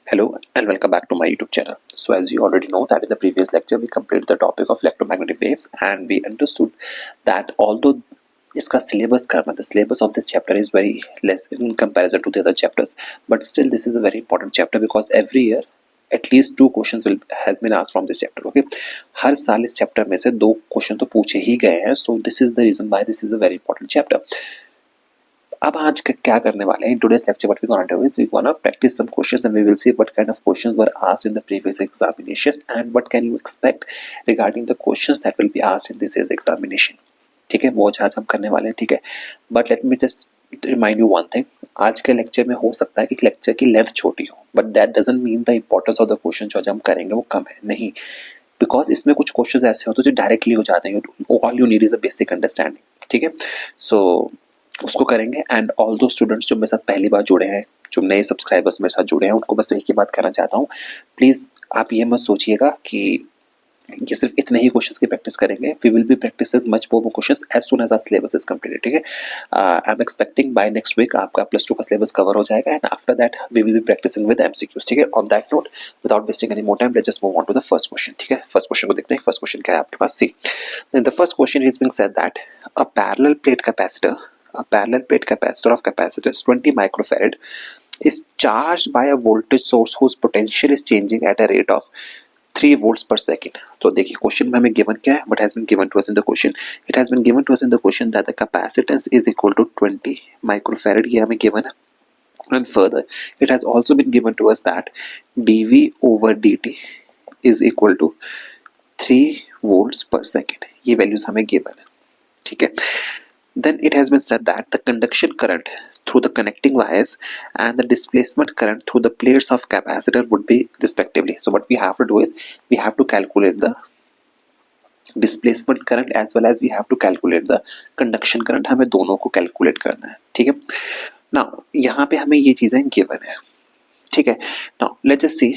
Hello and welcome back to my YouTube channel. So as you already know that in the previous lecture we completed the topic of electromagnetic waves and we understood that although इसका syllabus का the syllabus of this chapter is very less in comparison to the other chapters, but still this is a very important chapter because every year at least 2 questions has been asked from this chapter. Okay, हर साल इस chapter में से 2 question तो पूछे ही गए हैं. So this is the reason why this is a very important chapter. अब आज क्या करने वाले हैं in today's lecture what we gonna do is we gonna practice some questions and we will see what kind of questions were asked in the previous examinations and what can you expect regarding the questions that will be asked in this examination. ठीक है, वो आज हम करने वाले हैं. ठीक है, but let me just remind you one thing. आज के लेक्चर में हो सकता है कि लेक्चर की लेंथ छोटी हो, but that doesn't mean the importance of the question जो आज हम करेंगे वो कम है, नहीं. बिकॉज इसमें कुछ क्वेश्चंस ऐसे होते हैं जो डायरेक्टली हो जाते हैं. All you need is a basic understanding. ठीक है, सो उसको करेंगे. एंड ऑल दो स्टूडेंट्स जो मेरे साथ पहली बार जुड़े हैं, जो नए सब्सक्राइबर्स मेरे साथ जुड़े हैं, उनको बस एक ही बात कहना चाहता हूँ. प्लीज़ आप ये मत सोचिएगा कि ये सिर्फ इतने ही क्वेश्चंस की प्रैक्टिस करेंगे. We will be practicing much more questions as soon as our syllabus is completed. ठीक है, I am expecting by next week आपका +2 का सिलेबस कवर हो जाएगा and after that we will be practicing with MCQs. ठीक है, on that note without wasting any more time let's just move on to the first question. ठीक है, first question को देखते हैं. फर्स्ट क्वेश्चन क्या है आपके पास? See, the first question is being said that a parallel plate capacitor, a parallel plate capacitor of capacitance 20 microfarad is charged by a voltage source whose potential is changing at a rate of 3 volts per second. तो देखिए question में हमें given क्या है, what has been given to us in the question. It has been given to us in the question that the capacitance is equal to 20 microfarad. ये हमें given है. And further it has also been given to us that dV over dt is equal to 3 volts per second. ये values हमें given है. ठीक है, then it has been said that the conduction current through the connecting wires and the displacement current through the plates of capacitor would be respectively. So what we have to do is we have to calculate the displacement current as well as we have to calculate the conduction current. हमें दोनों को calculate करना है. ठीक है, now यहाँ पे हमें ये चीजें given है. ठीक है, now let's just see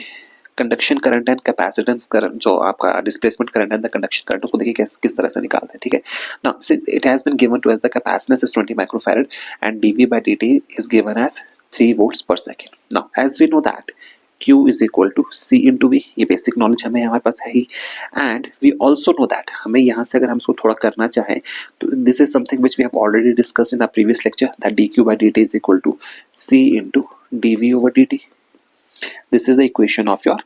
conduction current and capacitance current, जो आपका displacement current and the conduction current, उसको देखिए किस तरह से निकालते हैं. ठीक है, now it has been given to as the capacitance is 20 microfarad and dV by dt is given as 3 volts per second. Now as we know that Q is equal to C into V. ये basic knowledge हमें हमारे पास है ही. And we also no that हमें यहाँ से अगर हम इसको थोड़ा करना चाहें तो this is something which we have already discuss in our previous lecture that dQ by dt is equal to C into dV over dt. This is the equation of your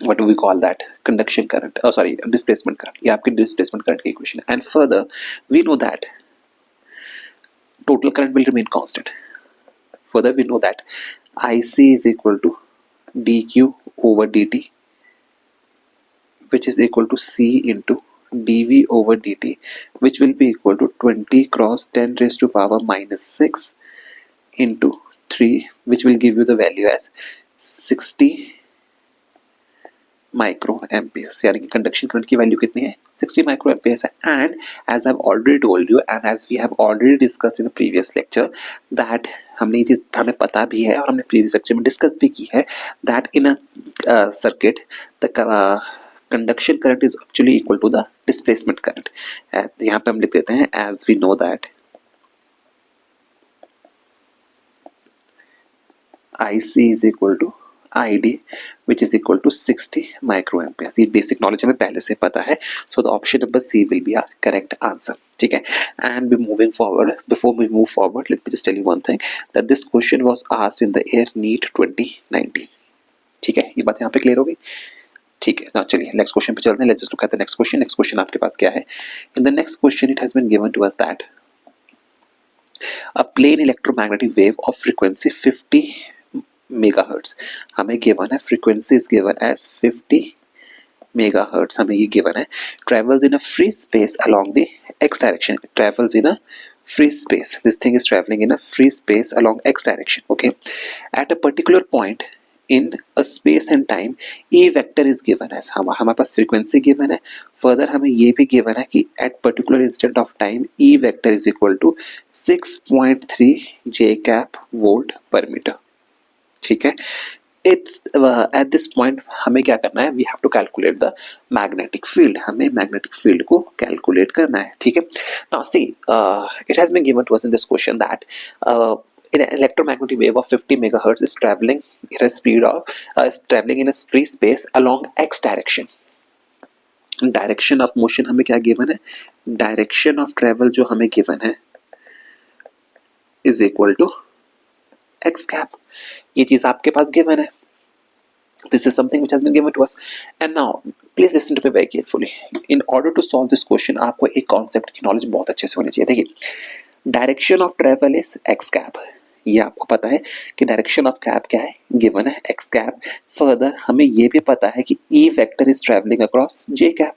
what do we call that, conduction current, oh sorry, displacement current. ये आपकी displacement current की equation है. And further we know that total current will remain constant. Further we know that IC is equal to dQ over dt which is equal to C into dV over dt which will be equal to 20 cross 10 raised to power minus 6 into 3 which will give you the value as 60 micro amperes. यानी कि conduction current की value कितनी है? 60 micro amperes है. And as I have already told you and as we have already discuss in the previous lecture that हमने ये चीज हमें पता भी है और हमने प्रीवियस लेक्चर में डिस्कस भी की है that in a circuit the conduction current is actually equal to the displacement current. यहाँ पे हम लिख देते हैं as we know that IC is equal to ID which is equal to 60 microamperes. ये बेसिक नॉलेज हमें पहले से पता है. So the option number C will be our correct answer. ठीक है, and we moving forward. Before we move forward, let me just tell you one thing that this question was asked in the year NEET 2019. ठीक है, ये बात यहाँ पे clear हो गई. ठीक है, ना चलिए नेक्स्ट क्वेश्चन पे चलते हैं. Let's just look at the next question. Next question आपके पास क्या है? In the next question it has been given to us that a plane electromagnetic wave of frequency 50 megahertz हमें गिवन है. Frequency is given as 50 megahertz. हमें ये given है. travels in a free space along the x direction. travels in a free space. This thing is traveling in a free space along x direction. Okay, at a particular point in a space and time E vector is given as, हमारे पास frequency given है. Further हमें ये भी given है कि at particular instant of time E vector is equal to 6.3 J cap volt per meter. ठीक है, it's at this point हमें क्या करना है? We have to calculate the magnetic field. हमें मैग्नेटिक फील्ड को कैलकुलेट करना है. ठीक है, now see it has been given to us in this question that in an electromagnetic wave of 50 megahertz is traveling at a speed of is traveling in a free space along x direction. Direction of motion हमें क्या given है, direction of travel जो हमें given है is equal to x cap. ये चीज आपके पास गिवन है. This is something which has been given to us. And now please listen to me very carefully. In order to solve this question आपको एक कॉन्सेप्ट की knowledge बहुत अच्छे से होनी चाहिए. देखिए, direction of travel is x cap. ये आपको पता है कि डायरेक्शन ऑफ कैप क्या है, गिवन है एक्स कैप. फर्दर हमें ये भी पता है कि E vector is travelling across J cap.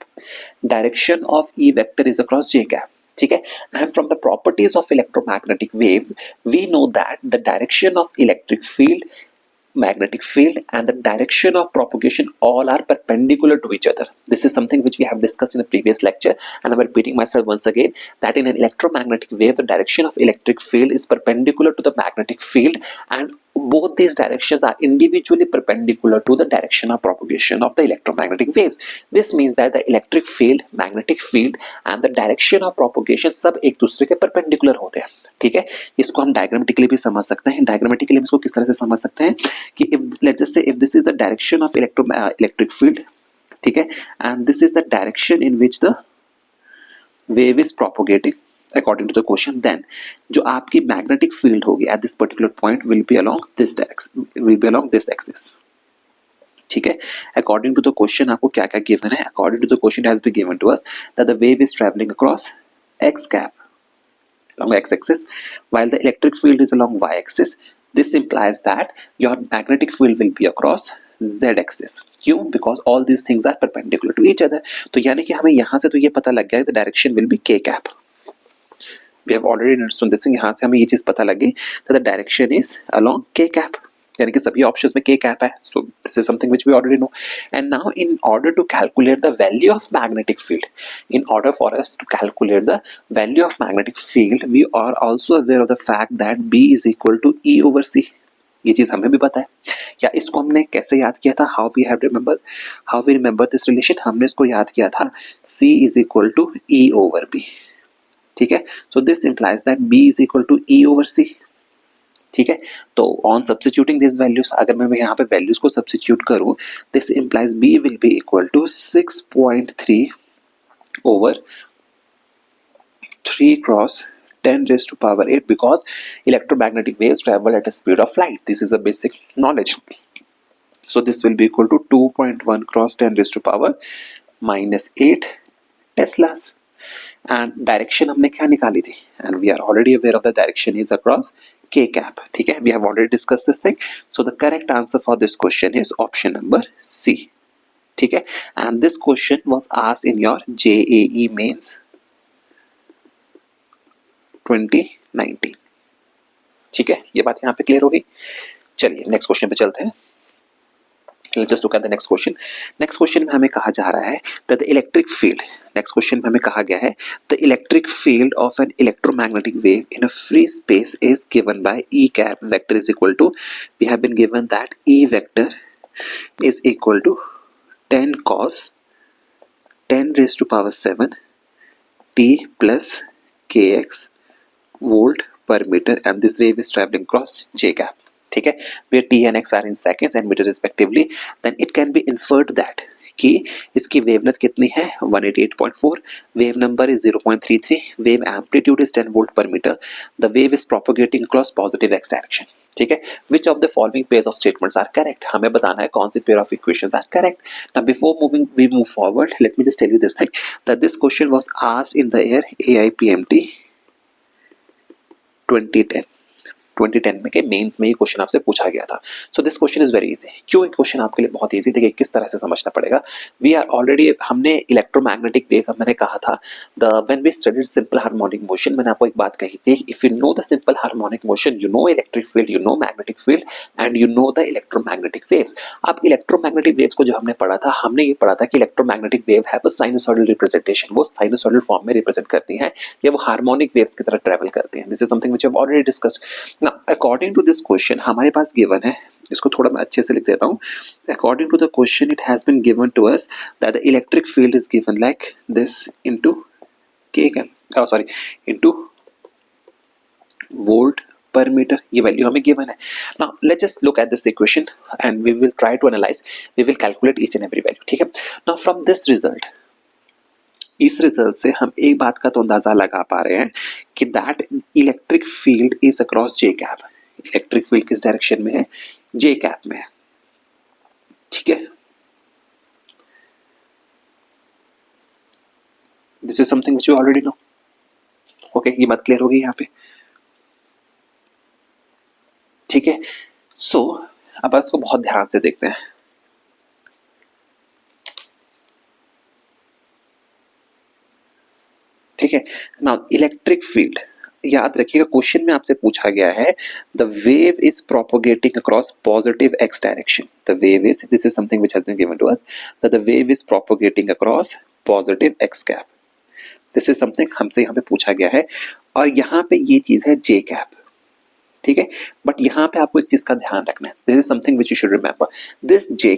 Direction of E vector is across J cap. ठीक है. And from the properties of electromagnetic waves we know that the direction of electric field, magnetic field and the direction of propagation all are perpendicular to each other. This is something which we have discussed in a previous lecture, and I'm repeating myself once again that in an electromagnetic wave the direction of electric field is perpendicular to the magnetic field, and both these directions are individually perpendicular to the direction of propagation of the electromagnetic waves. This means that the electric field, magnetic field and the direction of propagation सब एक दूसरे के perpendicular होते हैं. ठीक है. इसको हम डायग्रामेटिकली भी समझ सकते हैं. डायग्रामेटिकली हम इसको किस तरह से समझ सकते हैं कि if let's just say if this is the direction of electric field, ठीक है, and this is the direction in which the wave is propagating according to the question, then जो आपकी magnetic field होगी at this particular point will be along this direction, will be along this axis. ठीक है. According to the question आपको क्या क्या given है? According to the question has been given to us that the wave is traveling across x cap along x-axis while the electric field is along y-axis. This implies that your magnetic field will be across z-axis. क्यों? Because all these things are perpendicular to each other. तो यानी कि हमें यहाँ से तो ये पता लग गया है the direction will be k cap. We have already understood this thing. यहाँ से हमें ये चीज पता लग गई that the direction is along k cap. यानी कि सभी ऑप्शंस में k cap है. So this is something which we already know. And now in order to calculate the value of magnetic field, in order for us to calculate the value of magnetic field, we are also aware of the fact that B is equal to E over C. ये चीज हमें भी पता है. या इसको हमने कैसे याद किया था? How we remember this relation? हमने इसको याद किया था C is equal to E over B. ठीक है. So this implies that B is equal to E over C. ठीक है. तो ऑन सब्स्टिट्यूटिंग दिस वैल्यूज, अगर मैं यहाँ पे वैल्यूज को सब्स्टिट्यूट करूँ, this implies B will be equal to 6.3 over 3 cross 10 raised to power 8 because electromagnetic waves travel at a speed of light. This is a basic knowledge. So this will be equal to 2.1 cross 10 raised to power minus 8 teslas. And direction हमने क्या निकाली थी? And we are already aware of the direction is across k cap. ठीक है. We have already discussed this thing. So the correct answer for this question is option number C. ठीक है. And this question was asked in your JAE mains 2019. ठीक है. ये बात यहाँ पे क्लियर हो गई. चलिए नेक्स्ट क्वेश्चन पे चलते हैं. Let's just look at the next question. Next question में हमें कहा जा रहा है that the electric field. Next question में हमें कहा गया है the electric field of an electromagnetic wave in a free space is given by E cap vector is equal to. We have been given that E vector is equal to 10 cos 10 raised to power 7 t plus kx volt per meter, and this wave is traveling across J cap. ठीक है. where t and x are in seconds and meter respectively, then it can be inferred that कि इसकी wavelength कितनी है 188.4, wave number is 0.33, wave amplitude is 10 volt पर metre, the wave is propagating across positive x direction. ठीक है. Which of the following pairs of statements are correct? हमें बताना है कौन सी pair of equations are correct. Now before we move forward, let me just tell you this thing that this question was asked in the year AIPMT 2010 में के mains में ये question आपसे पूछा गया था. So this question is very easy. क्यों? एक क्वेश्चन आपके लिए बहुत इजी. देखिए किस तरह से समझना पड़ेगा. वी आर ऑलरेडी, हमने इलेक्ट्रोमैग्नेटिक वेव्स, मैंने कहा था the when we studied simple harmonic motion, मैंने आपको एक बात कही थी, if you know the simple harmonic motion, you know electric field, you know magnetic field and you know the electromagnetic waves. अब इलेक्ट्रोमैग्नेटिक वेव्स को जो हमने पढ़ा था, हमने ये पढ़ा था कि electromagnetic wave have a sinusoidal representation. वो साइनसॉइडल फॉर्म में रिप्रेजेंट करती हैं या वो हार्मोनिक वेव्स की तरह ट्रेवल करती हैं. This is something which we have already discussed. Now according to this question हमारे पास गिवन है, इसको थोड़ा मैं अच्छे से लिख देता हूं. According to the question it has been given to us that the electric field is given like this into k into volt per meter, ये वैल्यू हमें गिवन है. Now let's just look at this equation and we will try to analyze, we will calculate each and every value. ठीक है. Now from this result, इस result से हम एक बात का तो अंदाजा लगा पा रहे हैं कि that electric field is across J cap. Electric field किस डायरेक्शन में है? जे कैप में है. ठीक है. This is something which you already no. Okay, ये बात क्लियर होगी यहाँ पे. ठीक है. सो अब इसको बहुत ध्यान से देखते हैं. ठीक है. नाउ इलेक्ट्रिक फील्ड, याद रखिएगा क्वेश्चन में आपसे पूछा गया है the wave is propagating across positive x direction. The wave is, this is something which has been given to us, that the wave is propagating across positive x cap. This is something हमसे यहाँ पे पूछा गया है और यहाँ पे ये चीज है जे कैप. ठीक है. बट यहाँ पे आपको एक चीज का ध्यान रखना है. This is something which you should remember. This J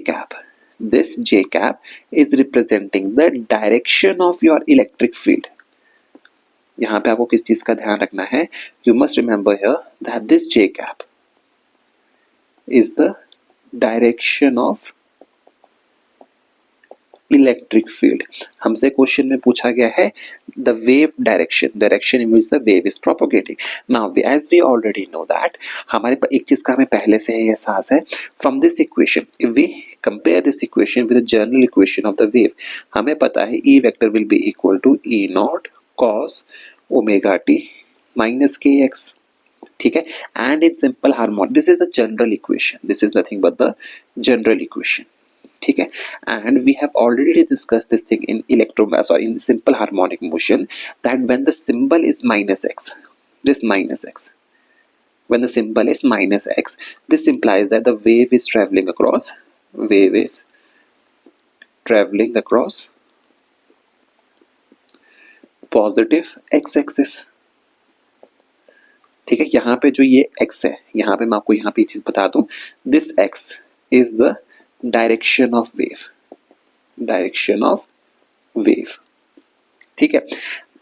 cap is representing the direction of your electric field. यहाँ पे आपको किस चीज का ध्यान रखना है? You must remember here that this J cap is the direction of electric field. हमसे क्वेश्चन में पूछा गया है the wave direction in which the wave is propagating. Now as we already know that, हमारे पास एक चीज का हमें पहले से ही एहसास है. From this equation, if we compare this equation with the general equation of the wave, हमें पता है E vector will be equal to E not cos omega t minus k x. ठीक है. And in simple harmonic, this is the general equation, this is nothing but the general equation. ठीक है. And we have already discussed this thing in in simple harmonic motion that when the symbol is minus x, this minus x, when the symbol is minus x, this implies that the wave is traveling across positive x axis. ठीक है. यहाँ पे जो ये x है, यहाँ पे मैं आपको यहाँ पे ये चीज बता दूं, this x is the direction of wave. ठीक है.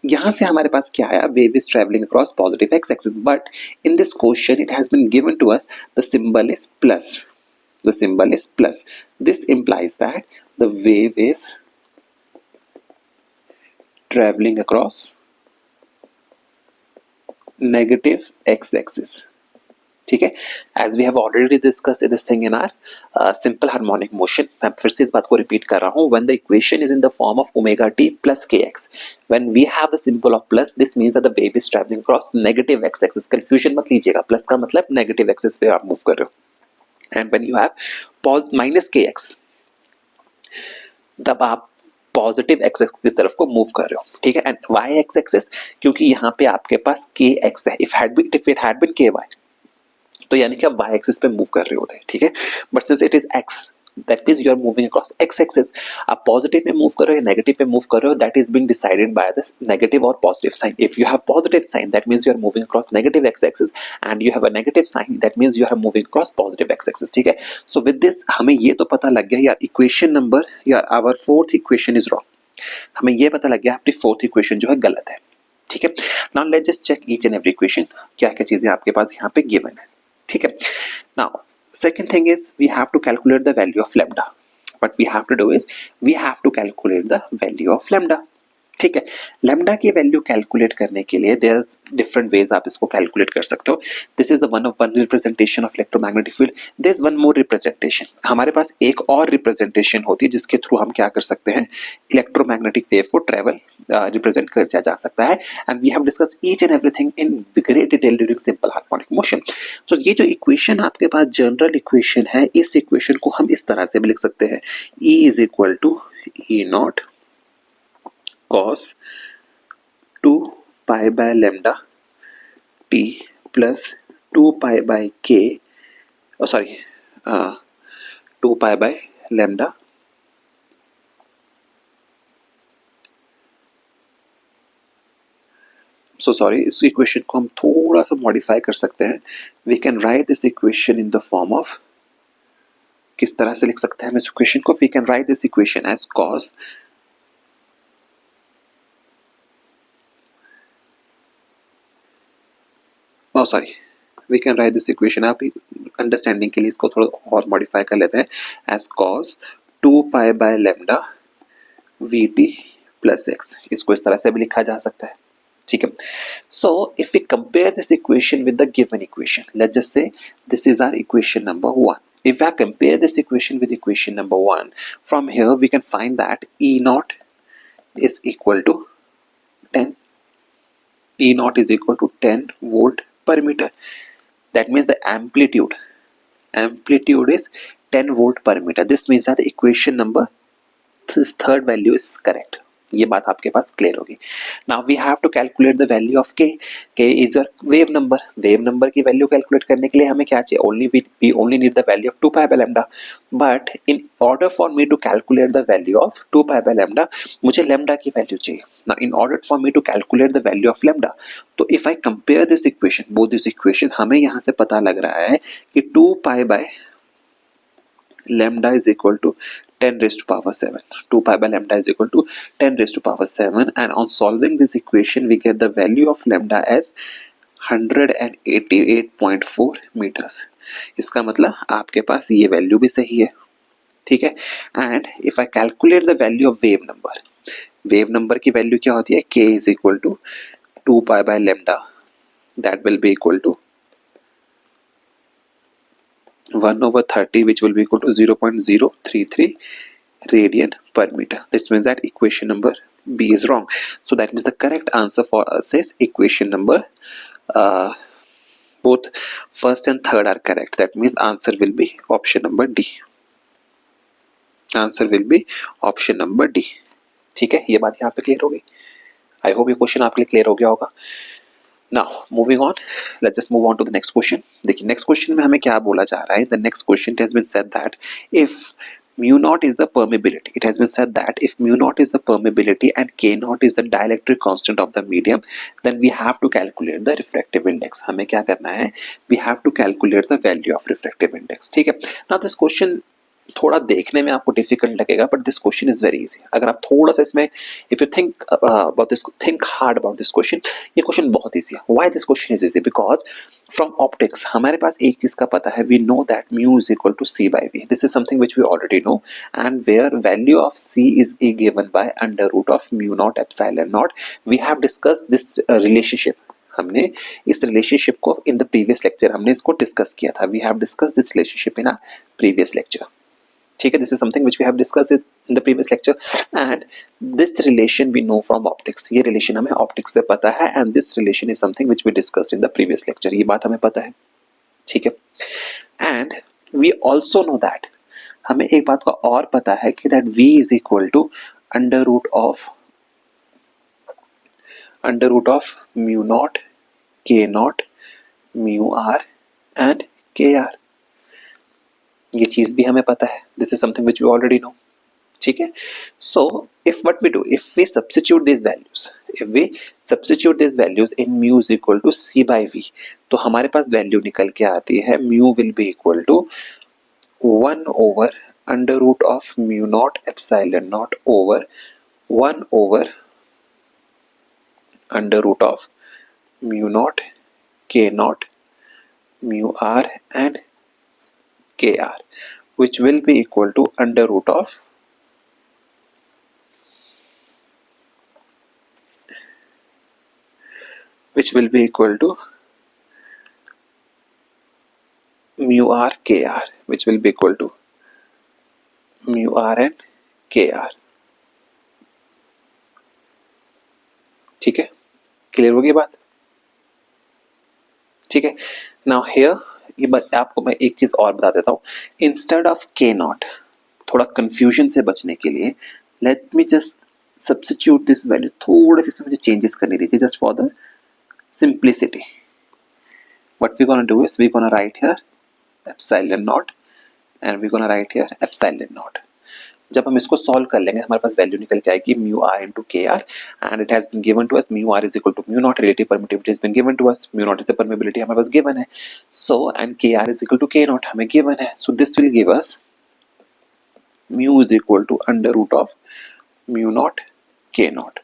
यहां से हमारे पास क्या आया? Wave is travelling across positive x axis. But in this question it has been given to us the symbol is plus. This implies that the wave is traveling across negative x-axis. ठीक है. As we have already discussed this thing in our simple harmonic motion, मैं फिर से इस बात को repeat कर रहा हूँ. When the equation is in the form of omega t plus kx, when we have the symbol of plus, this means that the wave is traveling across negative x-axis. Confusion मत लीजिएगा, plus का मतलब negative axis पे आप move कर रहे हो. And when you have minus kx, तब आप पॉजिटिव एक्स एक्सिस की तरफ को मूव कर रहे हो. ठीक है. एंड वाई एक्स एक्सिस, क्योंकि यहाँ पे आपके पास के एक्स है. इफ इट हैड बीन के वाई, तो यानी कि आप वाई एक्सिस पे मूव कर रहे होते हैं. ठीक है. But since it is X, that means you are moving across X axis. आप पॉजिटिव में मूव कर रहे हो, नेगेटिव पे मूव कर रहे हो, that is being decided by the negative और positive sign. If you have positive sign, that means you are moving across negative X axis, and you have a negative sign, that means you are moving across positive x axis. ठीक है. So with this हमें ये तो पता लग गया यार equation number, यार our fourth equation is wrong. हमें ये पता लग गया आपकी फोर्थ इक्वेशन जो है गलत है. ठीक है. Now let's just check each and every equation, क्या क्या चीजें आपके पास यहाँ पे गिवन है. ठीक है. Now second thing is we have to calculate the value of lambda. What we have to do is we have to calculate the value of lambda. ठीक है. लैम्डा की वैल्यू कैलकुलेट करने के लिए देयर इज डिफरेंट वेज आप इसको calculate कर सकते हो. This is the one representation of electromagnetic field. There is one more representation. हमारे पास एक और रिप्रेजेंटेशन होती है जिसके थ्रू हम क्या कर सकते हैं, इलेक्ट्रोमैग्नेटिक वेव को ट्रेवल रिप्रेजेंट किया जा सकता है. And we have discuss each and everything in great detail during simple harmonic motion. तो ये जो इक्वेशन आपके पास जनरल इक्वेशन है, इस इक्वेशन को हम इस तरह से भी लिख सकते हैं, E is equal to E not cos 2 pi by lambda t plus 2 pi by k, 2 pi by lambda इस इक्वेशन को हम थोड़ा सा मॉडिफाई कर सकते हैं. We can write this equation in the form of, किस तरह से लिख सकते हैं हम इस इक्वेशन को? We can write this equation as cos we can write this equation, आपकी अंडरस्टैंडिंग के लिए इसको थोड़ा और मॉडिफाई कर लेते हैं as cos 2 pi by lambda v t plus x, इसको इस तरह से भी लिखा जा सकता है, ठीक है। So if we compare this equation with the given equation, let's just say this is our equation number 1. If I compare this equation with equation number 1, from here we can find that E naught is equal to 10. E naught is equal to 10 volt per meter. That means the amplitude is 10 volt per meter. This means that the equation number, this third value is correct. ये बात आपके पास clear होगी. Now we have to calculate the value of k. K is your wave number. Wave number की value calculate करने के लिए हमें क्या चाहिए? We only need the value of 2 pi by lambda. But in order for me to calculate the value of 2 pi by lambda, मुझे lambda की value चाहिए. Now in order for me to calculate the value of lambda, तो if I compare this equation, both this equation, हमें यहाँ से पता लग रहा है कि 2 pi bye lambda is equal to 10 raised to power 7. 2 pi by lambda is equal to 10 raised to power 7, and on solving this equation we get the value of lambda as 188.4 meters. इसका मतलब आपके पास ये value भी सही है, ठीक है. And if I calculate the value of wave number की वैल्यू क्या होती है? k is equal to 2 pi by lambda, that will be equal to 1/30, which will be equal to 0.033 radian per meter. This means that equation number B is wrong. So that means the correct answer for us is equation number, both first and third are correct. That means answer will be option number D. Answer will be option number D. ठीक है, ये बात यहाँ पे clear हो गई. आई hope ये question आपके लिए क्लियर हो गया होगा. Now moving on, let's just move on to the next question. देखिए next question में हमें क्या बोला जा रहा है? The next question, it has been said that if mu naught is the permeability, it has been said that if mu naught is the permeability and K naught is the dielectric constant of the medium, then we have to calculate the refractive index. हमें क्या करना है? We have to calculate the value of refractive index. ठीक है. Now this question थोड़ा देखने में आपको डिफिकल्ट लगेगा, but this question is very easy. अगर आप थोड़ा सा इसमें if you think about this, think hard about this question, ये क्वेश्चन बहुत इजी है. Why this question is easy? Because from optics हमारे पास एक चीज का पता है. We know that mu is equal to c by v. This is something which we already know, and where value of c is a given by under root of mu not epsilon not. We have discussed this relationship. हमने इस relationship को इन the previous lecture हमने इसको discuss किया था. We have discussed this relationship in a previous lecture. ठीक है, this is something which we have discussed in the previous lecture, and this relation we know from optics. ये relation हमें optics से पता है, and this relation is something which we discussed in the previous lecture. ये बात हमें पता है, ठीक है. And we also know that, हमें एक बात का और पता है कि that v is equal to under root of mu naught के naught mu are and k r. ये चीज भी हमें पता है. This is something which we already know, ठीक है. So if what we do, if we substitute this values in mu is equal to c by v, तो हमारे पास वैल्यू निकल के आती है mu will be equal to 1 over under root of mu not epsilon naught over 1 over under root of mu naught के naught mu are and kr, which will be equal to under root of mu r kr, which will be equal to mu r and kr. ठीक है, clear हो गई बात? ठीक है. Now here ये आपको मैं एक चीज और बता देता हूँ. इंस्टेड ऑफ के नॉट, थोड़ा कंफ्यूजन से बचने के लिए, let me just substitute this value. थोड़ा सा इसमें मुझे चेंजेस करने दीजिए, just for the simplicity. What we gonna do is we gonna write here epsilon naught and we gonna write here epsilon naught. जब हम इसको सॉल्व कर लेंगे हमारे पास वैल्यू निकल के आएगी mu r into k r, and it has been given to us mu r is equal to mu naught relative permittivity is been given to us. Mu naught is the permeability हमारे पास given है. So and k r is equal to k naught हमें given है. So this will give us mu is equal to under root of mu naught के naught.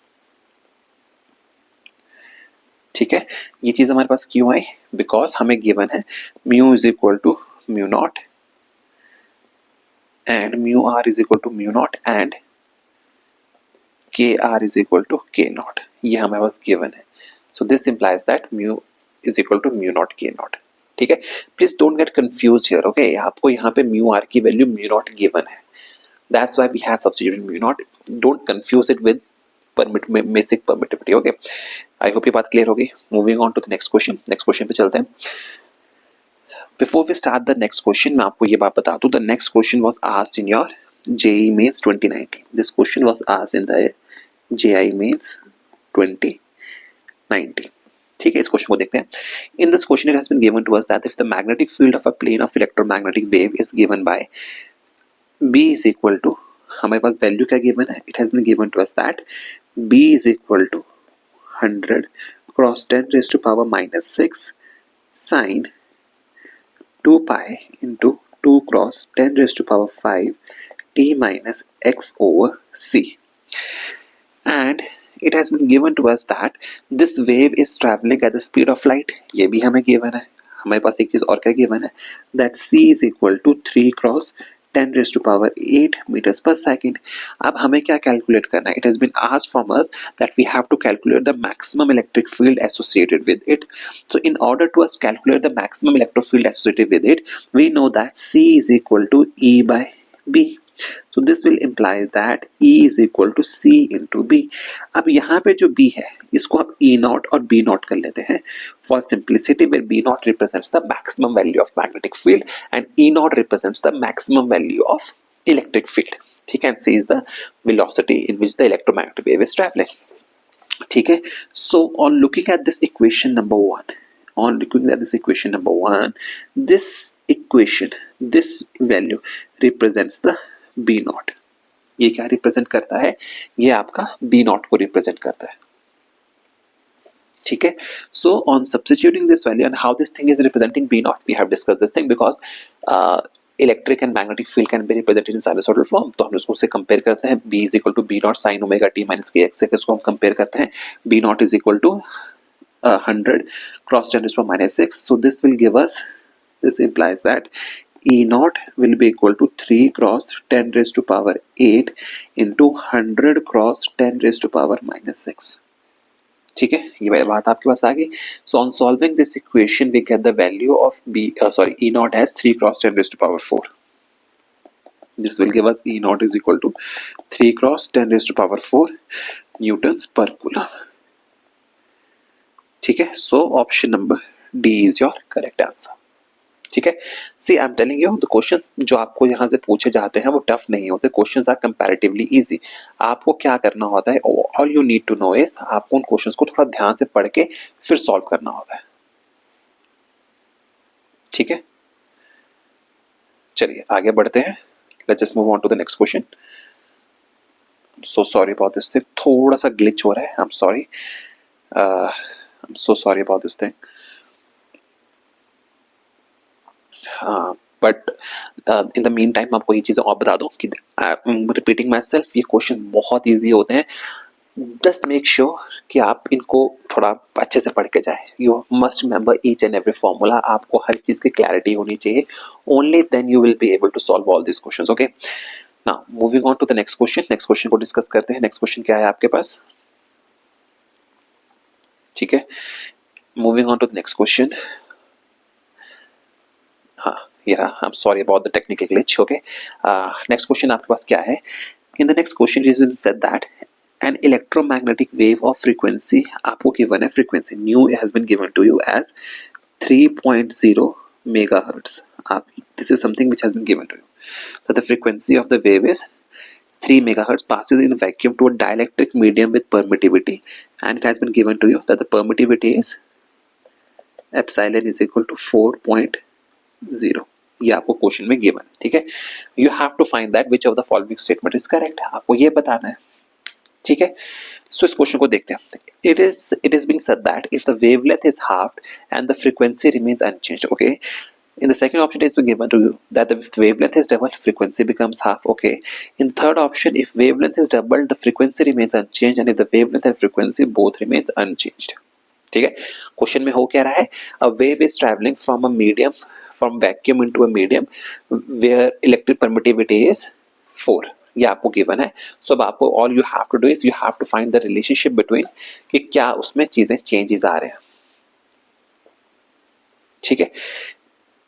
ठीक है, ये चीज हमारे पास क्यों आई, बिकॉज हमें गिवन है mu is equal to mu naught and mu r is equal to mu naught and k r is equal to k naught, ये हमारे पास गिवन है. So this implies that mu is equal to mu naught के naught. ठीक है, please don't get confuse here. Okay, आपको यहाँ पे म्यू आर की वैल्यू म्यू नॉट गिवन है, that's why we have substituted mu naught. Don't confuse it with basic permittivity. Okay, I hope ये बात क्लियर होगी. Moving on to the next question. Next question पे चलते हैं. Before we start the next question, मैं आपको ये बात बता दूं, the next question was asked in your JEE Mains 2019. This question was asked in the JEE Mains 2019. ठीक है, इस क्वेश्चन को देखते हैं. In this question it has been given to us that if the magnetic field of a plane of electromagnetic wave is given by B is equal to, हमारे पास value क्या given है, it has been given to us that B is equal to 100 cross 10 raised to power minus 6 sin 2 pi into 2 cross 10 raised to power 5 t minus x over c. And it has been given to us that this wave is traveling at the speed of light. ये भी हमें given है. हमारे पास एक चीज और क्या given है, that c is equal to 3 cross 10 raised to power 8 meters per second. अब हमें क्या calculate करना है? It has been asked from us that we have to calculate the maximum electric field associated with it. So in order to us calculate the maximum electric field associated with it, we know that C is equal to E by B. So this will imply that E is equal to C into B. अब यहाँ पे जो B है इसको आप E naught और B naught कर लेते हैं for simplicity, where B naught represents the maximum value of magnetic field and E naught represents the maximum value of electric field. ठीक है, and C is the velocity in which the electromagnetic wave is traveling. ठीक है, so on looking at this equation number one, this equation, this value represents the B naught. ये क्या represent करता है, ये आपका B naught को represent करता है. ठीक है, so on substituting this value and how this thing is representing B naught, we have discussed this thing because electric and magnetic field can be represented in sinusoidal form. तो हम उसको compare करते हैं, B is equal to B naught sin omega t minus kx से इसको हम compare करते हैं. B naught is equal to 100 cross 10 raised to minus 6. So this will give us, this implies that E naught will be equal to 3 cross 10 raised to power 8 into 100 cross 10 raised to power minus 6. ठीक है, ये बात आपके पास आ गई. So on solving this equation we get the value of E naught as 3 cross 10 raised to power 4. This will give us E naught is equal to 3 cross 10 raised to power 4 newtons per coulomb. ठीक है, so option number D is your correct answer. ठीक है, see I am telling you the questions जो आपको यहाँ से पूछे जाते हैं वो टफ नहीं होते, क्वेश्चंस आर कंपैरेटिवली इजी. आपको क्या करना होता है, all you need to know is, आपको उन क्वेश्चंस को थोड़ा ध्यान से पढ़ के फिर सॉल्व करना होता है. ठीक है, चलिए आगे बढ़ते हैं. Let's just move on to the next question. So sorry about this thing, थोड़ा सा ग्लिच हो रहा है, I am sorry, I am so sorry about this thing. But in the meantime आपको ये चीज़ें और बता दूं कि रिपीटिंग माई सेल्फ, ये क्वेश्चन बहुत ईजी होते हैं. जस्ट मेक श्योर कि आप इनको थोड़ा अच्छे से पढ़ के जाए. You must remember each and every formula, आपको हर चीज़ की क्लैरिटी होनी चाहिए. Only then you will be able to solve all this questions. Okay, now moving on to the next question. Next question को डिस्कस करते हैं. नेक्स्ट क्वेश्चन क्या है आपके पास. ठीक है, moving on to the next question. हाँ, I'm sorry about the technical glitch. Okay, next question आपके पास क्या है. In the next question it is said that an electromagnetic wave of frequency, आपको given है frequency nu has been given to you as 3.0 megahertz. This is something which has been given to you. So the frequency of the wave is 3 megahertz, passes in a vacuum to a dielectric medium with permittivity, and it has been given to you that the permittivity is epsilon is equal to 4.0. ये आपको question में given है. ठीक है, you have to find that which of the following statement is correct, आपको ये बताना है. ठीक है, सो इस क्वेश्चन को देखते हैं. It is being said that if the wavelength is halved and the frequency remains unchanged. Okay, in the second option it is given to you that the wavelength is double, frequency becomes half. Okay, in third option if wavelength is doubled the frequency remains unchanged, and if the wavelength and frequency both remains unchanged. ठीक है, question में हो क्या रहा है, a wave is travelling from a medium, from vacuum into a medium where electric permittivity is 4, ये आपको given है। सो अब आपको all you have to do is you have to find the relationship between कि क्या उसमें चीजें changes आ रहे हैं। ठीक है,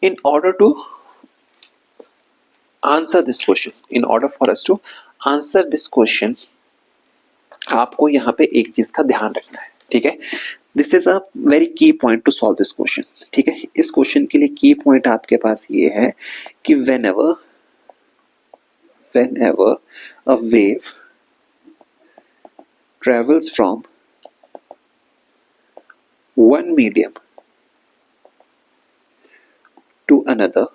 in order to answer this question, in order for us to answer this question, आपको यहाँ पे एक चीज का ध्यान रखना है। ठीक है, दिस इज अ वेरी की point two solve this question. ठीक है, इस क्वेश्चन के लिए की पॉइंट आपके पास ये है कि whenever a wave travels from one medium to another,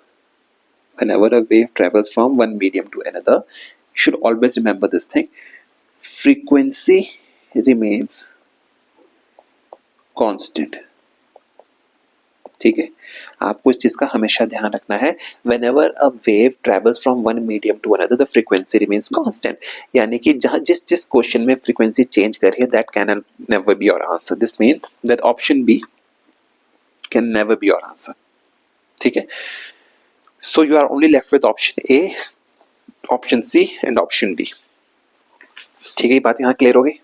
whenever a wave travels from one medium to another, you should always remember this thing, frequency remains constant। ठीक है, आपको इस चीज का हमेशा ध्यान रखना है, whenever a wave travels from one medium to another the frequency remains constant, यानी कि जहां जिस जिस क्वेश्चन में फ्रीक्वेंसी चेंज कर रही है that can never be your answer, this means that option B can never be your answer। ठीक है, so you are only left with option A, option C and option D। ठीक है, ये बात यहाँ क्लियर हो गई।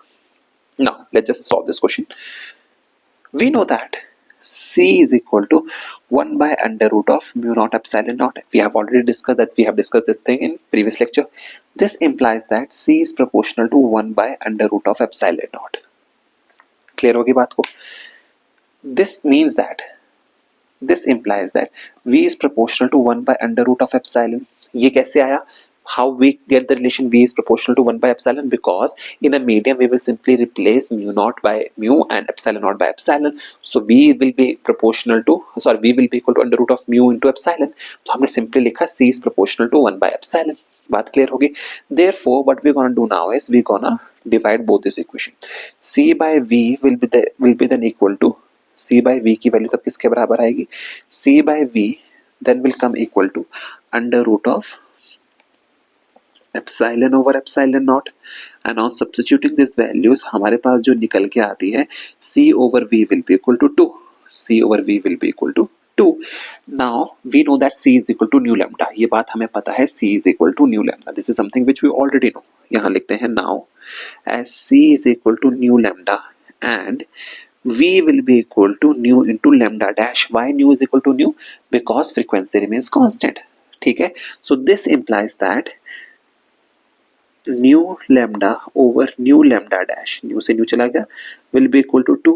now let's just solve this question। we know that C is equal to 1 by under root of mu naught epsilon naught। We have already discussed that, we have discussed this thing in previous lecture। This implies that C is proportional to 1 by under root of epsilon naught। Clear होगी बात को? This means that, this implies that V is proportional to 1 by under root of epsilon। ये कैसे आया? How we get the relation V is proportional to 1 by epsilon? Because in a medium we will simply replace mu naught by mu and epsilon naught by epsilon, so V will be proportional to, sorry, V will be equal to under root of mu into epsilon। तो हमने simply लिखा C is proportional to 1 by epsilon। बात clear होगी? Therefore what we're gonna do now is we're gonna divide both this equation। C by V will be then equal to, C by V की value तब किसके बराबर आएगी? C by V then will come equal to under root of epsilon over epsilon naught, and on substituting these values हमारे पास जो निकल के आती है C over V will be equal to 2। C over V will be equal to 2। Now we know that C is equal to nu lambda, ये बात हमें पता है, C is equal to nu lambda, this is something which we already know। यहाँ लिखते हैं now as C is equal to nu lambda and V will be equal to nu into lambda dash। Why nu is equal to nu? Because frequency remains constant। ठीक है, so this implies that nu lambda over nu lambda dash, nu से nu चला गया, will be equal to 2।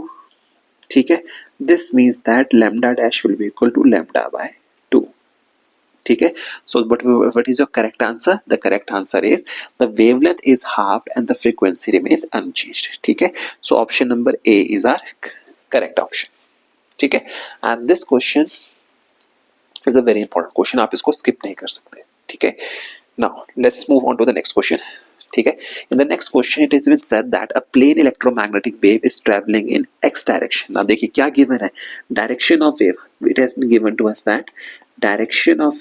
ठीक है, this means that lambda dash will be equal to lambda by 2। ठीक है, so what is your correct answer? The correct answer is the wavelength is halved and the frequency remains unchanged। ठीक है, so option number A is our correct option। ठीक है, and this question is a very important question, आप इसको skip नहीं कर सकते। ठीक है, now let's move on to the next question। ठीक है, in the next question it has been said that a plane electromagnetic wave is traveling in x direction। now देखिए क्या given है, direction of wave, it has been given to us that direction of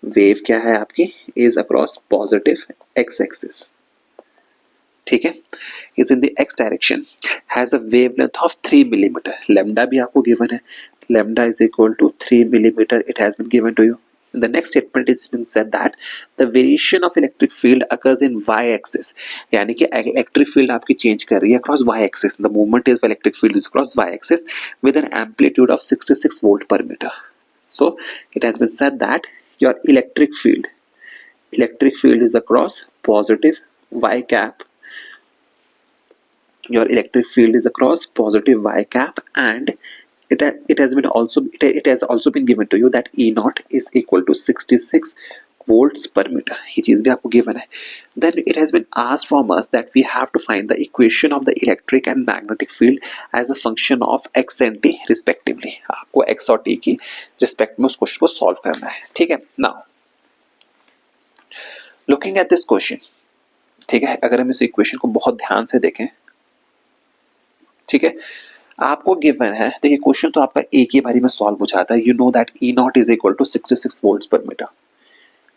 wave क्या है आपकी, is across positive x axis। ठीक है, is in the x direction, has a wavelength of 3 millimeter। lambda भी आपको given है, lambda is equal to 3 millimeter, it has been given to you। In the next statement it's been said that the variation of electric field occurs in y axis, यानी कि electric field आपकी change कर रही है across y axis, the movement of electric field is across y axis with an amplitude of 66 volt per meter। so it has been said that your electric field is across positive y cap, your electric field is across positive y cap, and it has also been given to you that E naught is equal to 66 volts per meter। ये चीज भी आपको given है। Then it has been asked from us that we have to find the equation of the electric and magnetic field as a function of x and t respectively। आपको x और t की respect में उस question को solve करना है। ठीक है, now looking at this question, ठीक है, अगर हम इस इक्वेशन को बहुत ध्यान से देखें, ठीक है, आपको गिवन है, देखिए क्वेश्चन तो आपका एक ही बारी में सॉल्व हो जाता है। You know that E naught is equal to 66 volts per metre,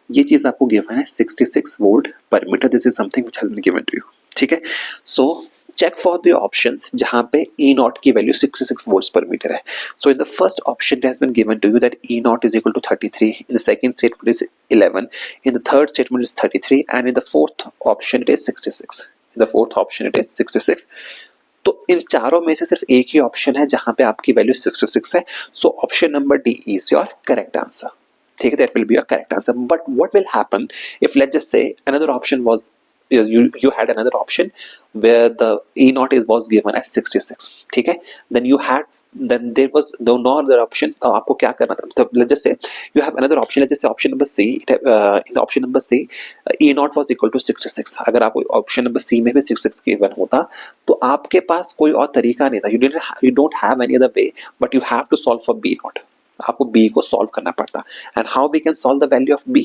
ये चीज आपको गिवन है 66 वोल्ट पर metre, this is something which has been given to you. ठीक है, सो check for the options जहाँ पे E naught की value 66 volts per meter है. So in the first option it has been given to you that E naught is equal to 33. In the second statement is 11. In the third statement is 33, and in the fourth option it is 66. In the fourth option it is 66. तो इन चारों में से सिर्फ एक ही option है जहां पे आपकी वैल्यू 66 है. So option number D is your correct answer. ठीक है, that will be your correct answer. But what will happen if let's just से another option was you had another option where the E naught is was given as 66. ठीक है, then there was no other option. आपको क्या करना था? तो let's just say you have another option. Let's just say option number C. In the option number C, E naught was equal to 66. अगर आपको option number C में भी 66 given होता तो आपके पास कोई और तरीका नहीं था. You don't have any other way, but you have to solve for B naught. आपको b को सॉल्व करना पड़ता. And how we can solve the value of b?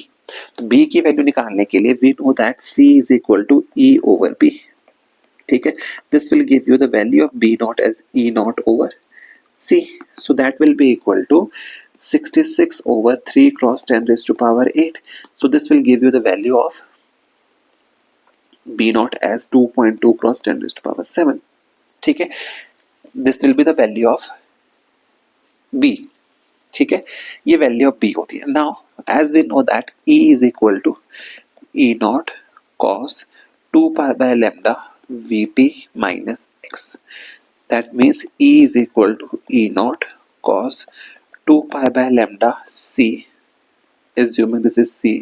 तो b की वैल्यू निकालने के लिए we know that c is equal to e over b. ठीक है, this will give you the value of b naught as e not over c. So that will be equal to 66 over 3 cross 10 raised to power 8. So this will give you the value of b naught as 2.2 cross 10 raised to power 7. ठीक है, this will be the value of b. ठीक है, ये value of B होती है. Now as we know that E is equal to E naught cos 2 pi by lambda Vp minus x. That means E is equal to E naught cos 2 pi by lambda C, assuming this is C,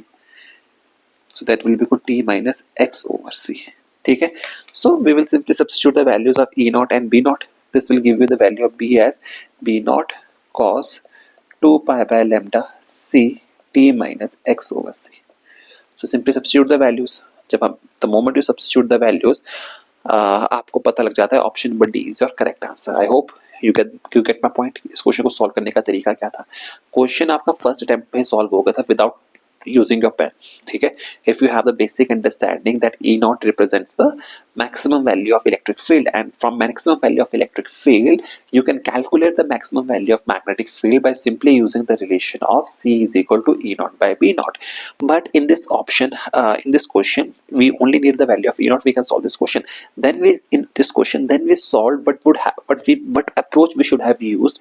so that will be equal to T minus x over C. ठीक है, so we will simply substitute the values of E naught and B naught. This will give you the value of B as B naught cos 2 pi by lambda c t minus x over c. So simply substitute the values. जब हम the moment you substitute the values, आपको पता लग जाता है option number D is your correct answer. I hope you get my point. इस question को solve करने का तरीका क्या था? क्वेश्चन आपका फर्स्ट अटेम्प्ट में सॉल्व हो गया था विदाउट using your pen. ठीक है, if you have the basic understanding that E naught represents the maximum value of electric field, and from maximum value of electric field you can calculate the maximum value of magnetic field by simply using the relation of C is equal to E naught by B naught. But in this option, in this question we only need the value of E naught. We can solve this question. Then we solve what approach we should have used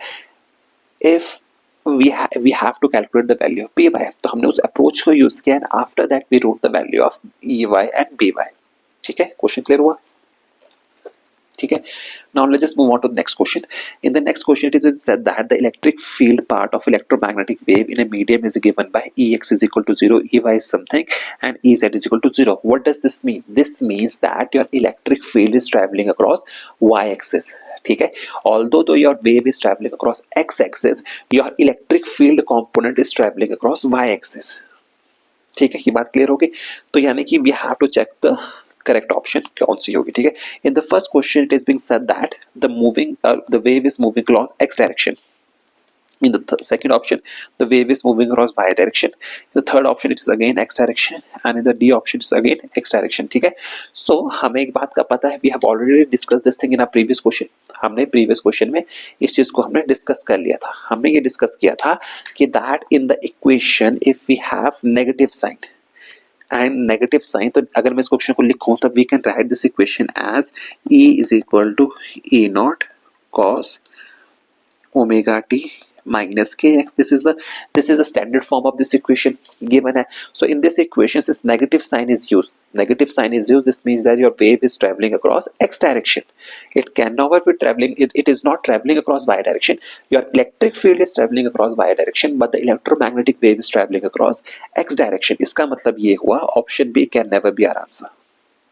if we have to calculate the value of py. तो हमने उस approach को use किया and after that we wrote the value of ey and by. ठीक है, question clear हुआ? ठीक है, now let's just move on to the next question. In the next question it is said that the electric field part of electromagnetic wave in a medium is given by Ex is equal to 0, Ey is something, and Ez is equal to 0. What does this mean? This means that your electric field is traveling across y-axis. ठीक है, although your wave is traveling across x-axis, your electric field component is traveling across y-axis. ठीक है, ये बात clear होगी? तो यानी कि we have to check the correct option कौन सी होगी. ठीक है, in the first question it is being said that the wave is moving across x direction. In the second option the wave is moving across y direction. In the third option it is again x direction, and in the D option it is again x direction. ठीक है, so हमें एक बात का पता है, we have already discussed this thing in our previous question. हमने previous question में इस चीज को हमने डिस्कस कर लिया था. हमने ये डिस्कस किया था कि that in the equation if we have negative sign and negative sign, तो अगर मैं इस क्वेश्चन को लिखूं तो we can write this equation as E is equal to E naught cos omega t minus kx. This is the standard form of this equation given है. So in this equation since negative sign is used, this means that your wave is traveling across x direction. It can never be traveling, it is not traveling across y direction. Your electric field is traveling across y direction, but the electromagnetic wave is traveling across x direction. इसका मतलब ये हुआ option B can never be our answer.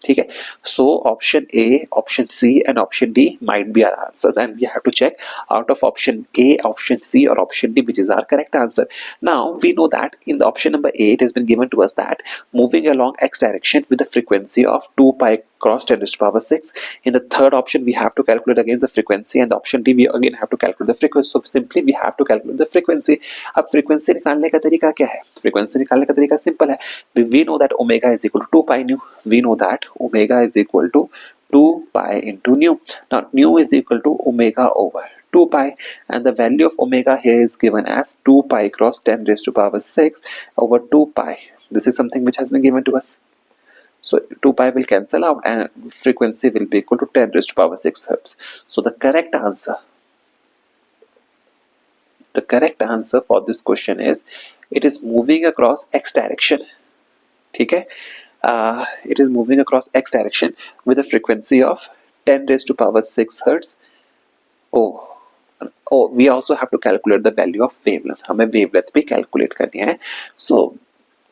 ठीक है, so option A, option C and option D might be our answers, and we have to check out of option A, option C or option D which is our correct answer. Now we know that in the option number A it has been given to us that moving along x direction with the frequency of 2 pi cross 10 raised to power 6. In the third option we have to calculate again the frequency, and the option D we again have to calculate the frequency. So simply we have to calculate the frequency. अब frequency निकालने का तरीका क्या है? frequency निकालने का तरीका simple है. We know that omega is equal to 2 pi nu. We know that omega is equal to 2 pi into nu. Now nu is equal to omega over 2 pi, and the value of omega here is given as 2 pi cross 10 raised to power 6 over 2 pi. This is something which has been given to us. So 2 pi will cancel out and frequency will be equal to 10 raised to power 6 hertz. So the correct answer for this question is it is moving across x direction. ठीक है, it is moving across x direction with a frequency of 10 raised to power 6 hertz. Oh, we also have to calculate the value of wavelength. हमें wavelength भी calculate करनी है. So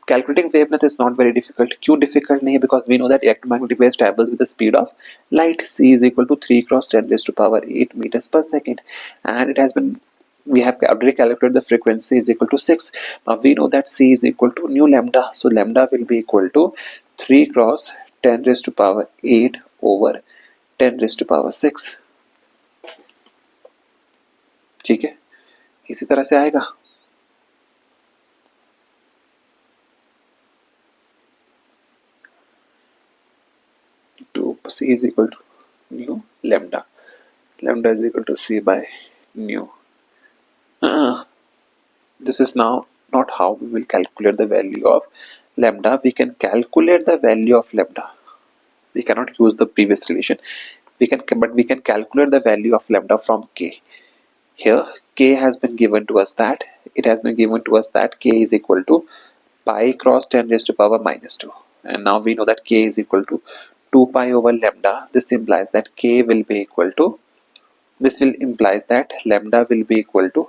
calculating wavelength is not very difficult. क्यों difficult नहीं है? Because we know that electromagnetic waves travels with the speed of light. C is equal to 3 cross 10 raised to power 8 meters per second, and it has been, we have already calculated the frequency is equal to 6. Now we know that C is equal to nu lambda, so lambda will be equal to 3 cross 10 raised to power 8 over 10 raised to power 6. ठीक है, इसी तरह से आएगा. C is equal to nu lambda. Lambda is equal to C by nu. This is now not how we will calculate the value of lambda. We can calculate the value of lambda. We cannot use the previous relation. But we can calculate the value of lambda from k. Here k has been given to us that k is equal to pi cross 10 raised to power minus 2, and now we know that k is equal to 2 pi over lambda. This implies that lambda will be equal to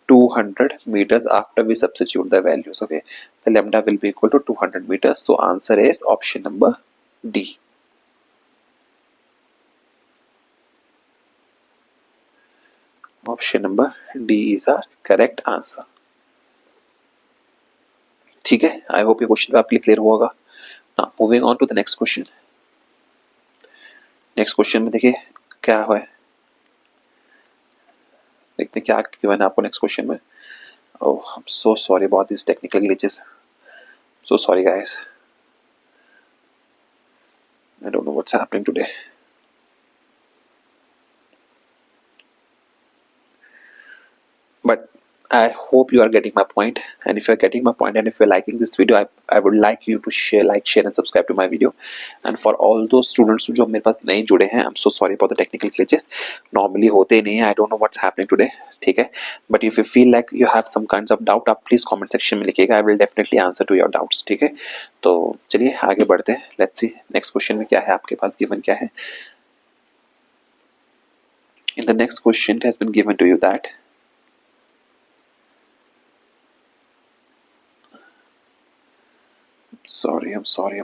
200 meters after we substitute the values. Okay, the lambda will be equal to 200 meters. So answer is option number D. Option number D is our correct answer. ठीक है, I hope ये question आपके लिए clear होगा. Now moving on to the next question. Next question में देखिए क्या है, देखते हैं क्या गिवन है आपको नेक्स्ट क्वेश्चन में. Oh, I'm so sorry about these technical glitches. So sorry guys. I don't know what's happening today. But I hope you are getting my point, and if you are getting my point and if you are liking this video, I would like you to share and subscribe to my video. And for all those students जो मेरे पास नहीं जुड़े हैं, I'm so sorry about the technical glitches. Normally होते नहीं हैं, I don't know what's happening today. ठीक है, but if you feel like you have some kinds of doubt, आप please comment section में लिखिएगा. I will definitely answer to your doubts. ठीक है, तो चलिए आगे बढ़ते हैं. Let's see next question में क्या है आपके पास, given क्या है. In the next question it has been given to you that I'm sorry.